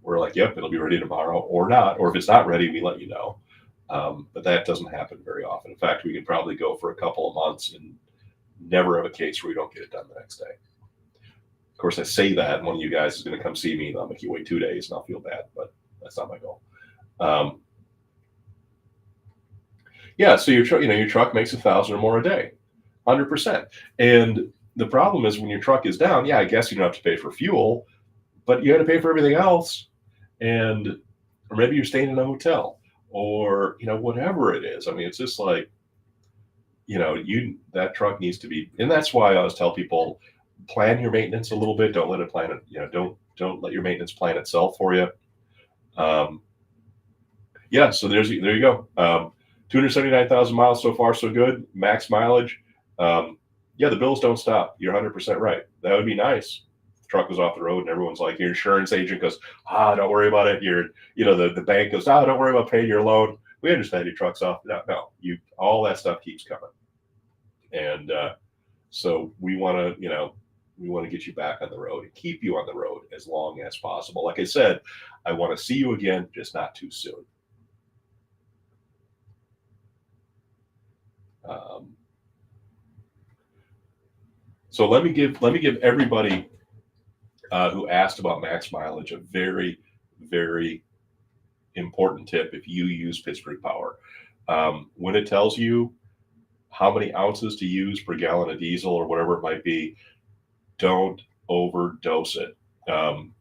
We're like, yep, it'll be ready tomorrow or not. Or if it's not ready, we let you know. But that doesn't happen very often. In fact, we can probably go for a couple of months and never have a case where we don't get it done the next day. Of course, I say that, and one of you guys is going to come see me, and I'll make you wait 2 days, and I'll feel bad, but that's not my goal. So your truck makes 1,000 or more a day, 100%. And the problem is when your truck is down, I guess you don't have to pay for fuel, but you got to pay for everything else. Or maybe you're staying in a hotel, or, whatever it is. I mean, it's just like, that truck needs to be, and that's why I always tell people, plan your maintenance a little bit. Don't let it plan it, don't let your maintenance plan itself for you. So there you go. 279,000 miles so far, so good. Max mileage. The bills don't stop. You're 100% right. That would be nice. The truck was off the road and everyone's like, your insurance agent goes, don't worry about it. The bank goes, don't worry about paying your loan. We understand your truck's off. No, all that stuff keeps coming. And so we want to get you back on the road and keep you on the road as long as possible. Like I said, I want to see you again, just not too soon. So let me give everybody who asked about max mileage a very, very important tip if you use Pittsburgh Power. When it tells you how many ounces to use per gallon of diesel or whatever it might be, don't overdose it.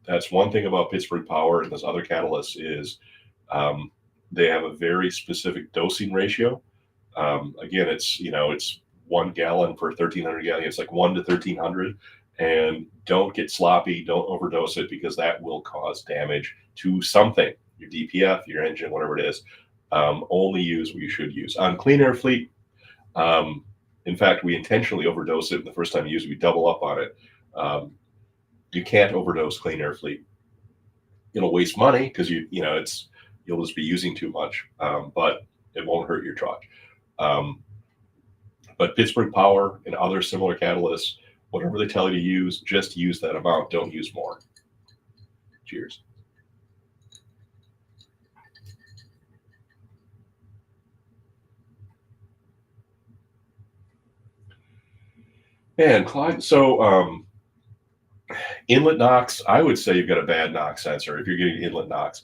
That's one thing about Pittsburgh Power and this other catalyst is they have a very specific dosing ratio. Again, it's it's 1 gallon per 1,300 gallons. It's like 1 to 1,300. And don't get sloppy. Don't overdose it, because that will cause damage to something. Your DPF, your engine, whatever it is. Only use what you should use. On Clean Air Fleet, in fact, we intentionally overdose it the first time you use it. We double up on it. You can't overdose Clean Air Fleet. It'll waste money because you'll just be using too much, but it won't hurt your truck. But Pittsburgh Power and other similar catalysts, whatever they tell you to use, just use that amount. Don't use more. Cheers. And Clyde, so inlet knocks, I would say you've got a bad knock sensor if you're getting inlet knocks.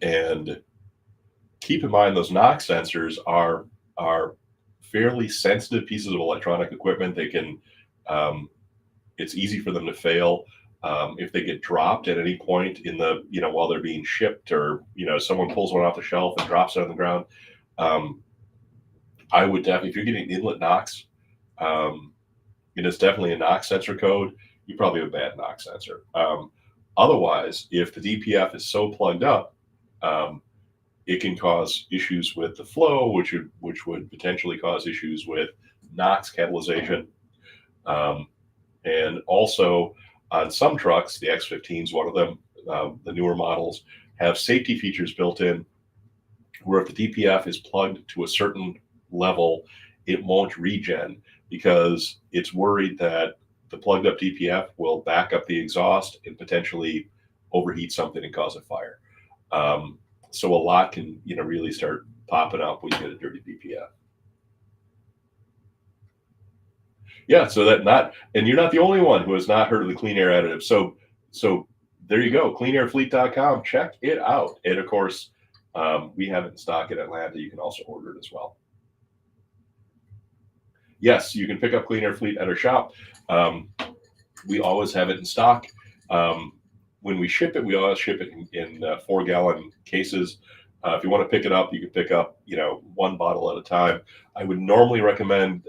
And keep in mind, those knock sensors are fairly sensitive pieces of electronic equipment. They can, it's easy for them to fail. If they get dropped at any point in the, while they're being shipped, or, someone pulls one off the shelf and drops it on the ground, I would definitely, if you're getting inlet knocks, it is definitely a knock sensor code. You probably have a bad knock sensor. Otherwise, if the DPF is so plugged up, it can cause issues with the flow, which would potentially cause issues with NOx catalyzation. And also on some trucks, the X15s, one of them, the newer models, have safety features built in where if the DPF is plugged to a certain level, it won't regen, because it's worried that the plugged up DPF will back up the exhaust and potentially overheat something and cause a fire. So a lot can, really start popping up when you get a dirty DPF. Yeah, so and you're not the only one who has not heard of the clean air additive. So there you go, cleanairfleet.com. Check it out. And of course, we have it in stock in Atlanta. You can also order it as well. Yes, you can pick up Clean Air Fleet at our shop. We always have it in stock. When we ship it, we always ship it in 4-gallon cases. If you want to pick it up, you can pick up, 1 bottle at a time. I would normally recommend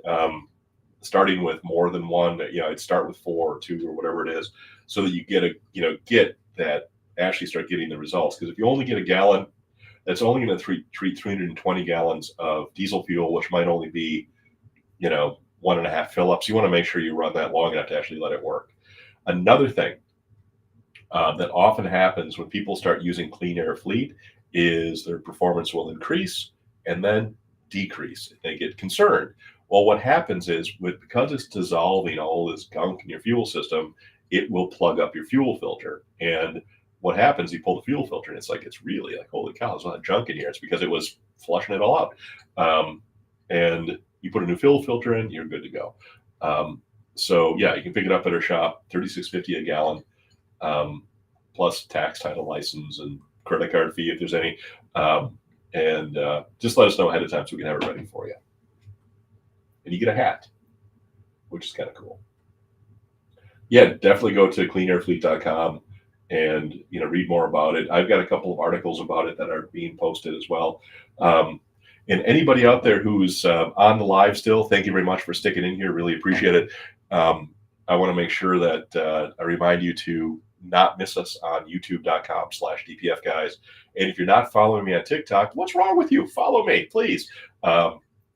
starting with more than one. I'd start with 4 or 2 or whatever it is, so that you actually start getting the results. Because if you only get a gallon, that's only going to treat 320 gallons of diesel fuel, which might only be 1.5 fill-ups. You want to make sure you run that long enough to actually let it work. Another thing that often happens when people start using Clean Air Fleet is their performance will increase and then decrease. They get concerned. Well, what happens is, because it's dissolving all this gunk in your fuel system, it will plug up your fuel filter. And what happens, you pull the fuel filter and it's really like, holy cow, there's a lot of junk in here. It's because it was flushing it all out. And you put a new fuel filter in, you're good to go. So yeah, you can pick it up at our shop, $36.50 a gallon, plus tax, title, license, and credit card fee if there's any. And just let us know ahead of time so we can have it ready for you. And you get a hat, which is kind of cool. Yeah, definitely go to cleanairfleet.com and read more about it. I've got a couple of articles about it that are being posted as well. And anybody out there who's on the live still, thank you very much for sticking in here. Really appreciate it. I want to make sure that I remind you to not miss us on youtube.com/DPF Guys. And if you're not following me on TikTok, what's wrong with you? Follow me, please.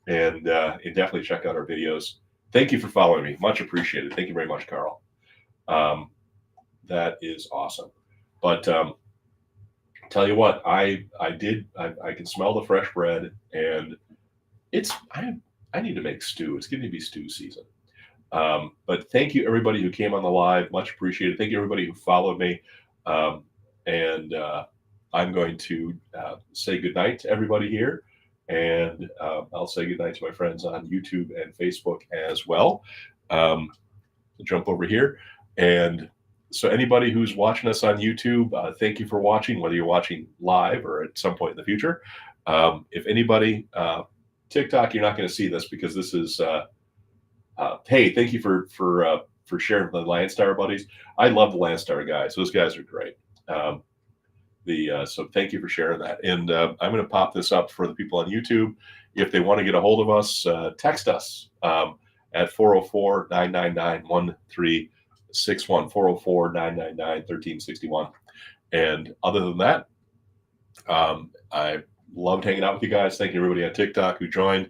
And definitely check out our videos. Thank you for following me. Much appreciated. Thank you very much, Carl. That is awesome. But tell you what, I can smell the fresh bread, and I need to make stew. It's going to be stew season. But thank you everybody who came on the live. Much appreciated. Thank you everybody who followed me. And I'm going to say goodnight to everybody here. And I'll say goodnight to my friends on YouTube and Facebook as well. Jump over here. And so anybody who's watching us on YouTube, thank you for watching, whether you're watching live or at some point in the future. If anybody, TikTok, you're not going to see this because this is, hey, thank you for sharing the Landstar buddies. I love the Landstar guys. Those guys are great. So thank you for sharing that. And I'm going to pop this up for the people on YouTube. If they want to get a hold of us, text us at 404-999-1361, 404-999-1361. And other than that, I loved hanging out with you guys. Thank you everybody on TikTok who joined.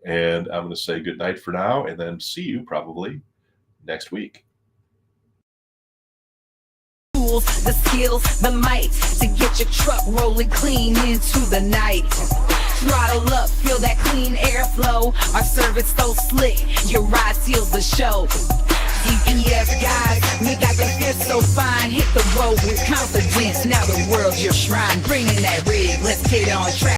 And I'm going to say good night for now, and then see you probably next week. The skills, the might to get your truck rolling clean into the night. Throttle up, feel that clean airflow. Our service so slick, your ride seals the show. DPF guys, we got the fit so fine. Hit the road with confidence, now the world's your shrine. Bring in that rig, let's get on track.